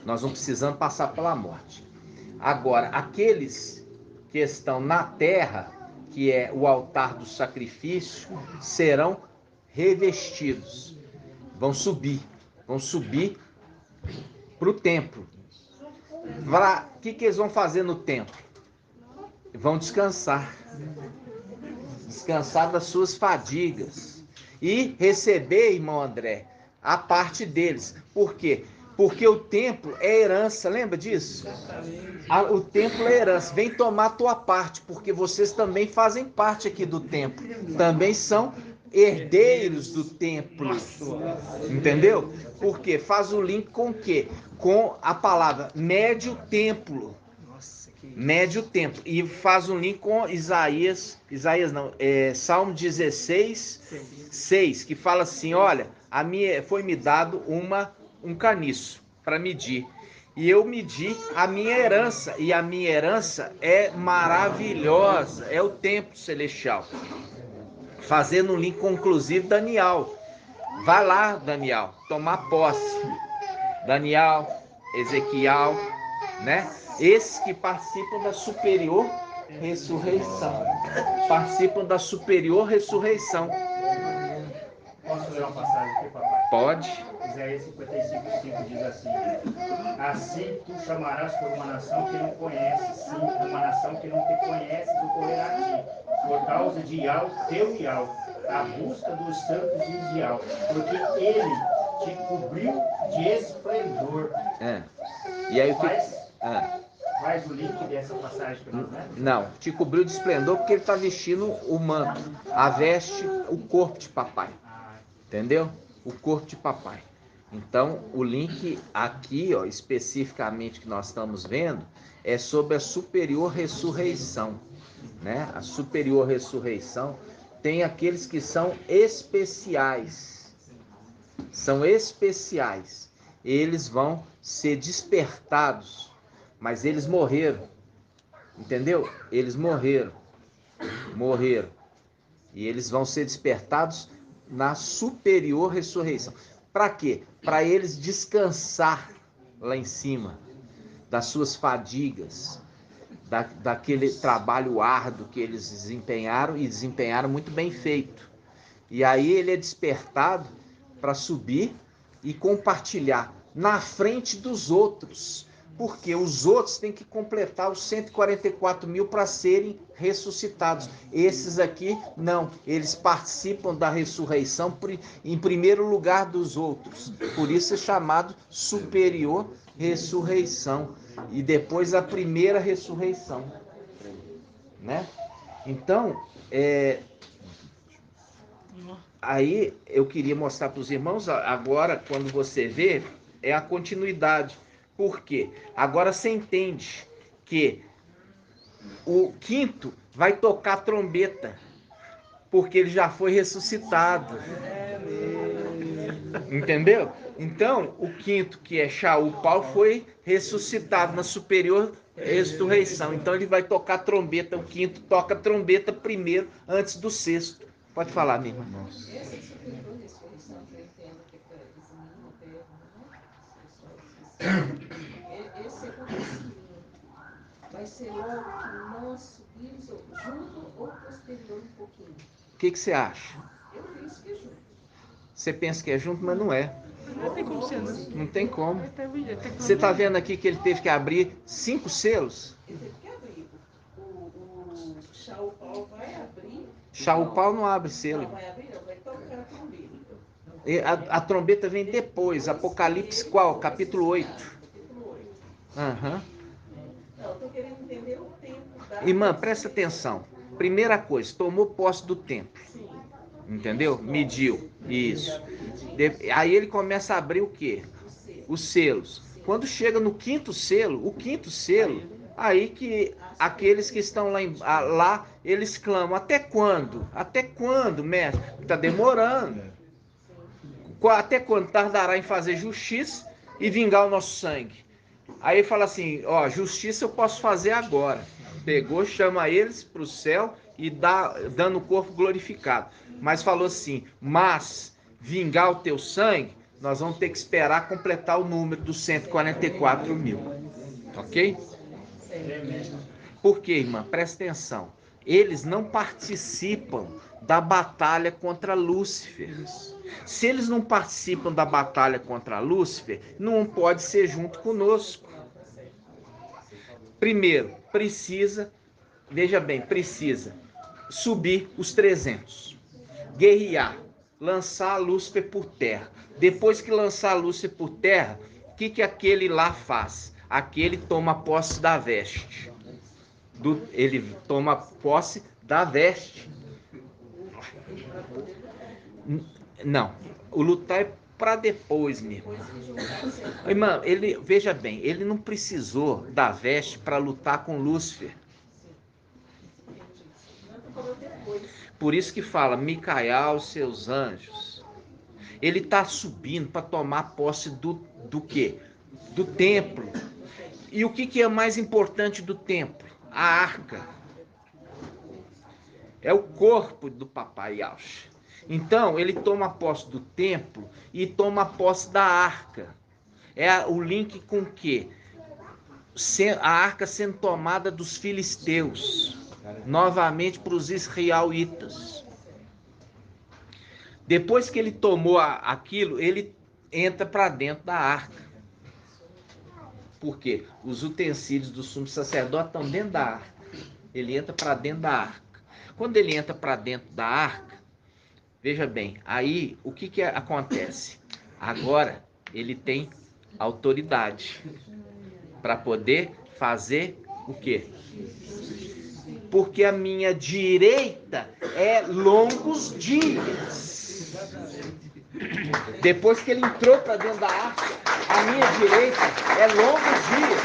Nós não precisamos passar pela morte. Agora, aqueles que estão na terra, que é o altar do sacrifício, serão revestidos. Vão subir para o templo. O que eles vão fazer no templo? Vão descansar das suas fadigas e receber, irmão André, a parte deles. Por quê? Porque o templo é herança, lembra disso? O templo é herança, vem tomar a tua parte, porque vocês também fazem parte aqui do templo, também são herdeiros do templo, entendeu? Porque faz o link com o quê? Com a palavra médio templo, médio templo, e faz um link com Salmo 16:6, que fala assim, olha, foi-me dado um caniço para medir, e eu medi a minha herança, e a minha herança é maravilhosa, é o templo celestial. Fazendo um link conclusivo, Daniel. Vai lá, Daniel, tomar posse. Daniel, Ezequiel, né? Esses que participam da superior ressurreição. Participam da superior ressurreição. Posso ler uma passagem aqui, papai? Pode. Isaías 55:5 diz assim: assim tu chamarás por uma nação que não conheces, sim, uma nação que não te conheces, ocorrerá a ti, por causa de Iau, teu Iau, a busca dos santos de Israel, porque ele te cobriu de esplendor. E aí o que... Faz o link dessa passagem para nós, né? Não, te cobriu de esplendor porque ele está vestindo o manto, a veste, o corpo de papai. Entendeu? O corpo de papai. Então, o link aqui, ó, especificamente que nós estamos vendo, é sobre a superior ressurreição, né? A superior ressurreição tem aqueles que são especiais. São especiais. Eles vão ser despertados, mas eles morreram. Entendeu? Eles morreram. E eles vão ser despertados na superior ressurreição. Para quê? Para eles descansar lá em cima das suas fadigas, daquele trabalho árduo que eles desempenharam e desempenharam muito bem feito. E aí ele é despertado para subir e compartilhar na frente dos outros, porque os outros têm que completar os 144 mil para serem ressuscitados. Esses aqui, não. Eles participam da ressurreição em primeiro lugar dos outros. Por isso é chamado superior ressurreição. E depois a primeira ressurreição. Né? Então, aí eu queria mostrar para os irmãos, agora, quando você vê, é a continuidade. Por quê? Agora você entende que o quinto vai tocar trombeta, porque ele já foi ressuscitado. Entendeu? Então, o quinto, que é Shaul Paulo, foi ressuscitado na superior ressurreição. Então ele vai tocar trombeta, o quinto toca trombeta primeiro, antes do sexto. Pode falar, minha irmã. Essa superior ressurreição, que eu entendo que é para esse acontecimento vai ser logo que nós subimos junto ou posterior um pouquinho? O que você acha? Eu penso que é junto. Você pensa que é junto, mas não é. Não tem como ser, né? Não tem como. Você está vendo aqui que ele teve que abrir 5 selos? Ele teve que abrir. O Shaul Paulo vai abrir. Shaul Paulo não abre selo. Não vai abrir, não. Vai tocar a trombeta. A trombeta vem depois. Apocalipse qual? Capítulo 8. Capítulo 8. Aham. Não, eu estou querendo entender o tempo da... Irmã, presta atenção. Primeira coisa, tomou posse do templo. Sim. Entendeu? Mediu. Isso. Aí ele começa a abrir o quê? Os selos. Quando chega no quinto selo, aí que aqueles que estão lá, eles clamam: até quando? Até quando, mestre? Está demorando. Até quando tardará em fazer justiça e vingar o nosso sangue? Aí ele fala assim: ó, justiça eu posso fazer agora. Pegou, chama eles para o céu e dando o corpo glorificado. Mas falou assim: mas vingar o teu sangue, nós vamos ter que esperar completar o número dos 144 mil. Ok? Por quê, irmã? Presta atenção. Eles não participam da batalha contra Lúcifer. Se eles não participam da batalha contra Lúcifer, não pode ser junto conosco. Primeiro, precisa subir os 300, guerrear, lançar Lúcifer por terra. Depois que lançar Lúcifer por terra, o que aquele lá faz? Aquele toma posse da veste. Ele toma posse da veste. Não, o lutar é para depois, minha irmã. Irmã, veja bem, ele não precisou da veste para lutar com Lúcifer. Por isso que fala, Micael, seus anjos. Ele está subindo para tomar posse do quê? Do templo. E o que é mais importante do templo? A arca. É o corpo do papai Yahshua. Então, ele toma posse do templo e toma posse da arca. É o link com o quê? A arca sendo tomada dos filisteus. Novamente para os israelitas. Depois que ele tomou aquilo, ele entra para dentro da arca. Por quê? Os utensílios do sumo sacerdote estão dentro da arca. Ele entra para dentro da arca. Quando ele entra para dentro da arca, veja bem, aí o que acontece? Agora ele tem autoridade para poder fazer o quê? Porque a minha direita é longos dias. Depois que ele entrou para dentro da arca, a minha direita é longos dias.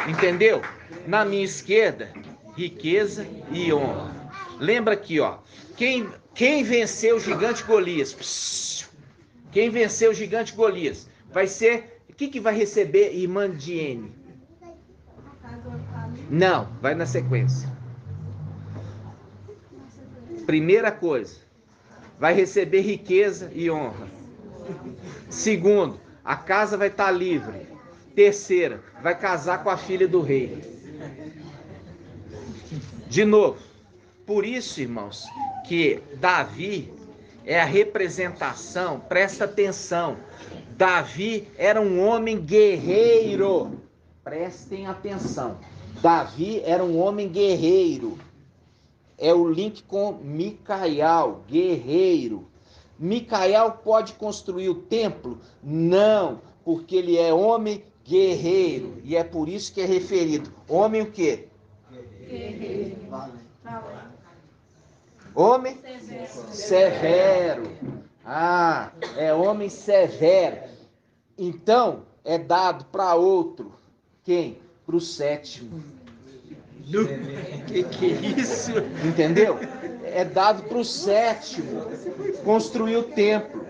Entendeu? Na minha esquerda, riqueza e honra. Lembra aqui, ó. Quem venceu o gigante Golias? Quem venceu o gigante Golias? Vai ser... O que vai receber irmã Diene? Não, vai na sequência. Primeira coisa, vai receber riqueza e honra. Segundo, a casa vai estar livre. Terceira, vai casar com a filha do rei. De novo, por isso, irmãos, que Davi é a representação, presta atenção, Davi era um homem guerreiro. Prestem atenção. Davi era um homem guerreiro. É o link com Micael, guerreiro. Micael pode construir o templo? Não, porque ele é homem guerreiro. E é por isso que é referido. Homem o quê? Guerreiro. Homem severo. Ah, é homem severo. Então, é dado para outro. Quem? Para o sétimo. Que é isso? Entendeu? É dado para o sétimo construir o templo.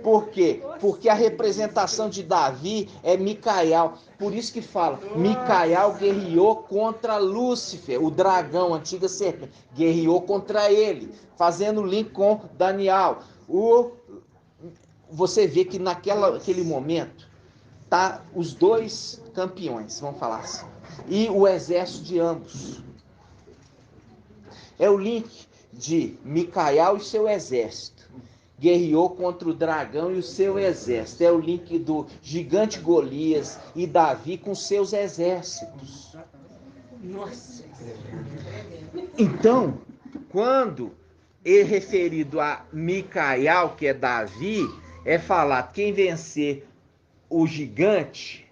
Por quê? Porque a representação de Davi é Micael. Por isso que fala, Micael guerreou contra Lúcifer, o dragão, a antiga serpente. Guerreou contra ele, fazendo link com Daniel. Você vê que naquele momento tá os dois campeões, vamos falar assim, e o exército de ambos. É o link de Micael e seu exército. Guerreou contra o dragão e o seu exército. É o link do gigante Golias e Davi com seus exércitos. Nossa. Então, quando é referido a Micael, que é Davi, é falado quem vencer o gigante,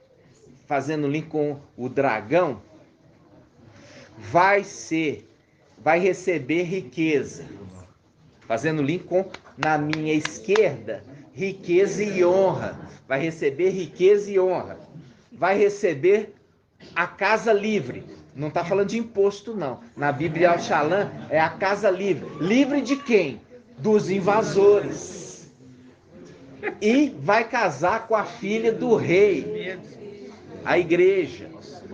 fazendo link com o dragão, vai receber riqueza. Fazendo link com, na minha esquerda, riqueza e honra. Vai receber riqueza e honra. Vai receber a casa livre. Não está falando de imposto, não. Na Bíblia Al-Shalom é a casa livre. Livre de quem? Dos invasores. E vai casar com a filha do rei. A igreja.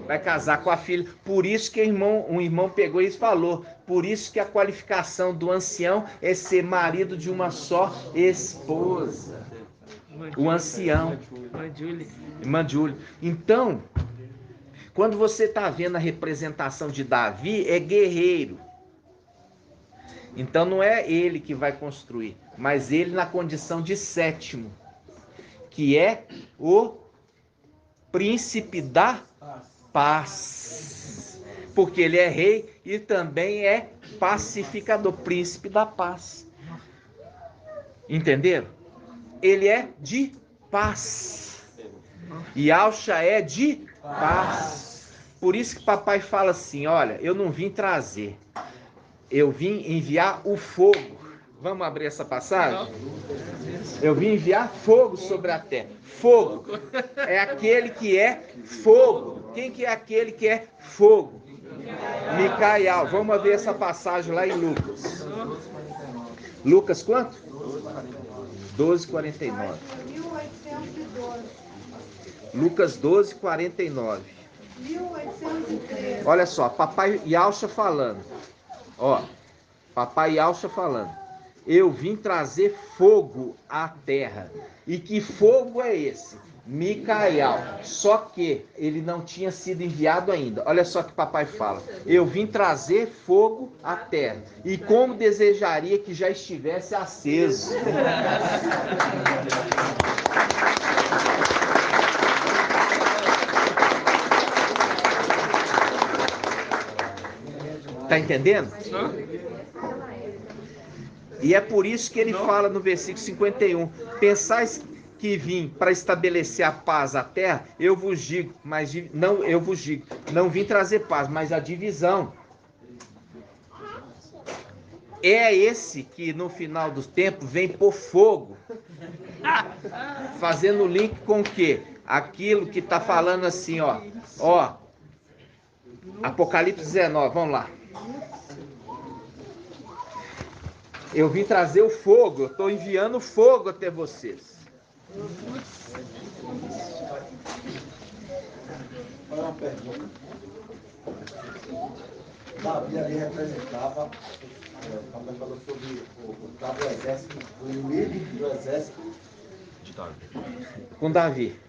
Vai casar com a filha. Por isso que um irmão pegou e falou. Por isso que a qualificação do ancião é ser marido de uma só esposa. O ancião. Irmã Júlia. Então, quando você está vendo a representação de Davi, é guerreiro. Então não é ele que vai construir, mas ele na condição de sétimo, que é o príncipe da paz. Porque ele é rei e também é pacificador, príncipe da paz. Entenderam? Ele é de paz. E Alcha é de paz. Por isso que papai fala assim, olha, eu não vim trazer, eu vim enviar o fogo. Vamos abrir essa passagem? Eu vim enviar fogo sobre a terra. Fogo é aquele que é fogo. Quem que é aquele que é fogo? Micael. Vamos ver essa passagem lá em Lucas. Lucas quanto? 12:49. Lucas 12:49. Olha só, papai Yalcha falando. Ó, papai Yalcha falando. Eu vim trazer fogo à terra. E que fogo é esse? Micael. Só que ele não tinha sido enviado ainda. Olha só que papai fala. Eu vim trazer fogo à terra. E como desejaria que já estivesse aceso. Tá entendendo? E é por isso que ele fala no versículo 51, pensais que vim para estabelecer a paz à terra, eu vos digo, não vim trazer paz, mas a divisão. É esse que no final do tempo vem por fogo, fazendo link com o quê? Aquilo que está falando assim, ó, Apocalipse 19, vamos lá. Eu vim trazer o fogo, eu estou enviando fogo até vocês. Olha uma pergunta. Davi ali representava, o papai falou sobre o exército, o inimigo do exército de Davi. Com Davi.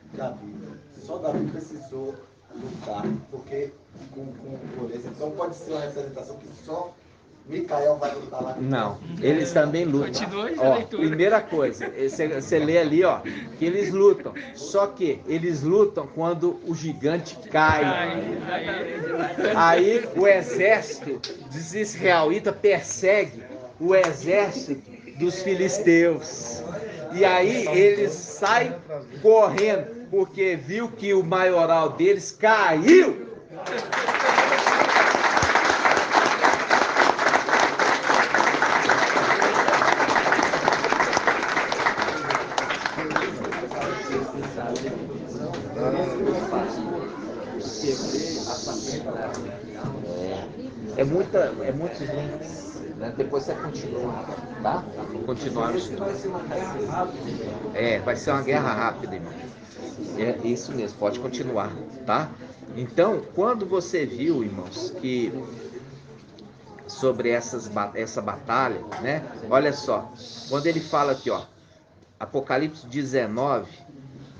Só Davi precisou lutar, porque com violência. Então pode ser uma representação que só Micael vai lutar lá. Não, eles também lutam. Primeira coisa, você lê ali, ó, que eles lutam. Só que eles lutam quando o gigante cai. Aí o exército dos israelitas persegue o exército dos filisteus. E aí eles saem correndo, porque viu que o maioral deles caiu. É muitos links, né? Depois você continua, tá? Vou continuar. Vai ser uma guerra rápida, irmão. É isso mesmo, pode continuar, tá? Então, quando você viu, irmãos, que sobre essa batalha, né? Olha só, quando ele fala aqui, ó, Apocalipse 19,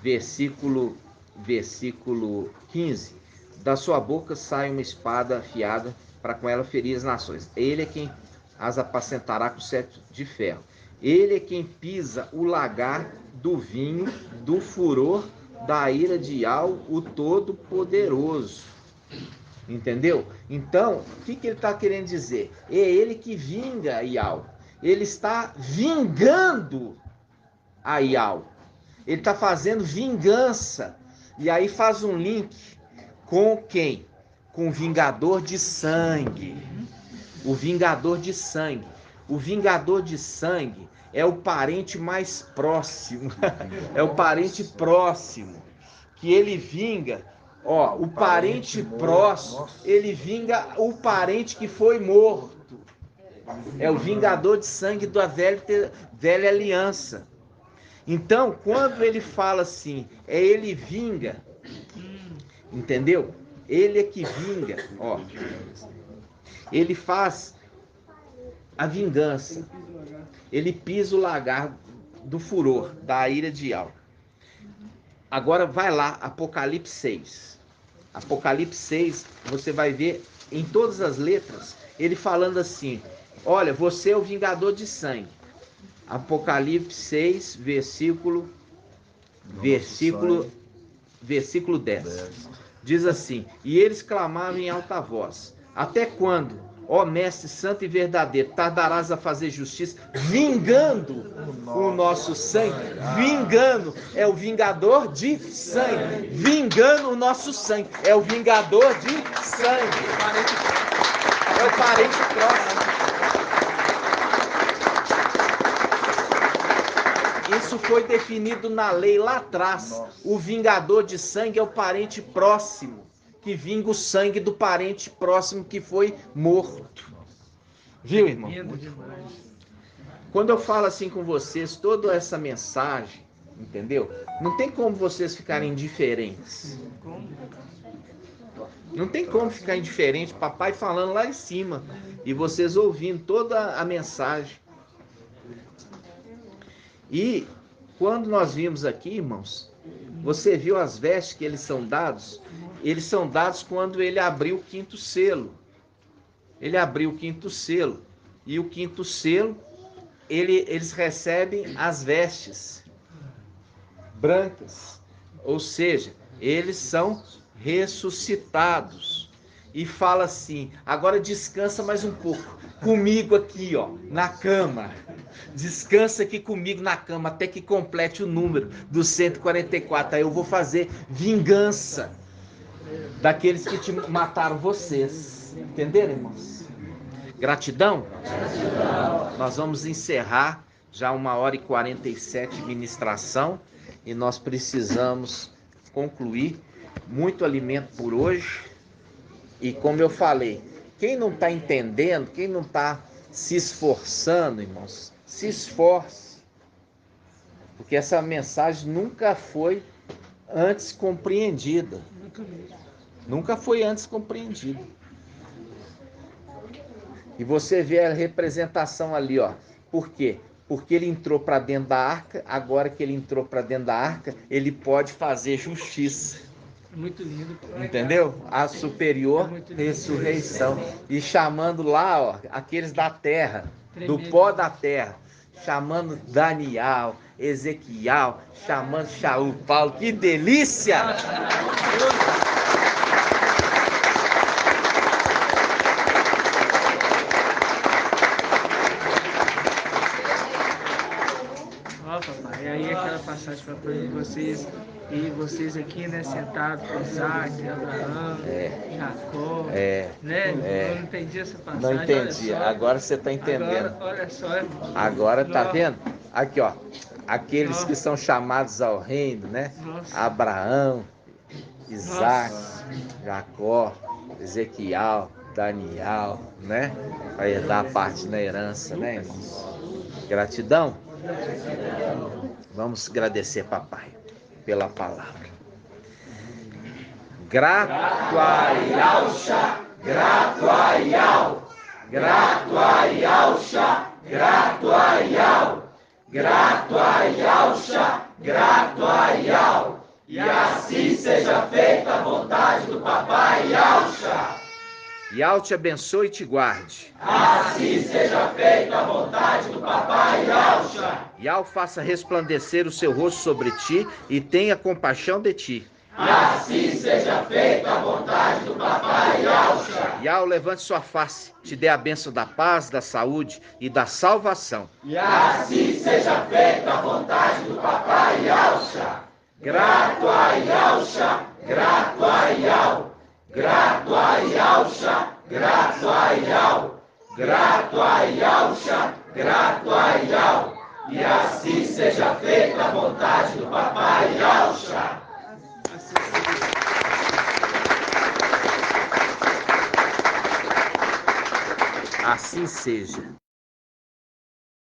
versículo 15, da sua boca sai uma espada afiada para com ela ferir as nações. Ele é quem as apacentará com cetro de ferro. Ele é quem pisa o lagar do vinho, do furor, da ira de Iau, o Todo-Poderoso. Entendeu? Então, o que ele está querendo dizer? É ele que vinga Iau. Ele está vingando a Iau. Ele está fazendo vingança. E aí faz um link com quem? Com o vingador de sangue. O vingador de sangue. O vingador de sangue é o parente mais próximo. É o parente próximo. Que ele vinga. Ó, o parente próximo. Ele vinga o parente que foi morto. É o vingador de sangue da velha aliança. Então, quando ele fala assim, ele vinga. Entendeu? Ele é que vinga. Ó. Ele faz a vingança. Ele pisa o lagar do furor, da ira de Iau. Agora vai lá, Apocalipse 6. Apocalipse 6, você vai ver em todas as letras, ele falando assim, olha, você é o vingador de sangue. Apocalipse 6, versículo 10. Diz assim, e eles clamavam em alta voz, até quando, ó mestre santo e verdadeiro, tardarás a fazer justiça, vingando o nosso sangue, vingando, é o vingador de sangue, vingando o nosso sangue, é o vingador de sangue, é o parente próximo. Isso foi definido na lei lá atrás. O vingador de sangue é o parente próximo, que vinga o sangue do parente próximo que foi morto. Viu, irmão? Quando eu falo assim com vocês, toda essa mensagem, entendeu? Não tem como vocês ficarem indiferentes. Não tem como ficar indiferente, papai falando lá em cima e vocês ouvindo toda a mensagem. E quando nós vimos aqui, irmãos, você viu as vestes que eles são dados? Eles são dados quando ele abriu o quinto selo. Ele abriu o quinto selo. E o quinto selo, eles recebem as vestes brancas. Ou seja, eles são ressuscitados. E fala assim, agora descansa mais um pouco. Comigo aqui, ó, na cama. Descansa aqui comigo na cama até que complete o número dos 144. Aí eu vou fazer vingança daqueles que te mataram vocês. Entenderam, irmãos? Gratidão? Gratidão. Nós vamos encerrar já 1h47 de ministração e nós precisamos concluir. Muito alimento por hoje. E como eu falei, quem não está entendendo, quem não está se esforçando, irmãos, se esforce. Porque essa mensagem nunca foi antes compreendida. Nunca foi antes compreendida. E você vê a representação ali, ó. Por quê? Porque ele entrou para dentro da arca, agora que ele entrou para dentro da arca, ele pode fazer justiça. Muito lindo. Entendeu? A superior ressurreição. E chamando lá, ó, aqueles da terra, do pó da terra, chamando Daniel, Ezequiel, chamando Shaul, Paulo. Que delícia! Ó, papai, e aí aquela passagem para vocês. E vocês aqui, né, sentados com Isaac, Abraão, Jacó, né? Eu não entendi essa passagem. Não entendi, agora você está entendendo. Agora, olha só. Agora tá vendo? Aqui, ó, aqueles que são chamados ao reino, né? Abraão, Isaac, Jacó, Ezequiel, Daniel, né? Vai dar a parte na herança, né, irmãos? Gratidão? Vamos agradecer, papai, pela palavra. Grato a Yausha, grato a Yau, grato a Yausha, grato a Yau, grato a Yausha, grato a Yau, e assim seja feita a vontade do papai Yausha. Yau te abençoe e te guarde. Assim seja feita a vontade do Papai Yauxa. Yau faça resplandecer o seu rosto sobre ti e tenha compaixão de ti. E assim seja feita a vontade do Papai Yauxa. Yau levante sua face, te dê a bênção da paz, da saúde e da salvação. E assim seja feita a vontade do Papai Yauxa. Grato a Yauxa, grato a Yau. Grato a Yauxa, grato a Yau. Grato a Yauxa, grato a Yau. E assim seja feita a vontade do Papai Yauxa. Assim seja.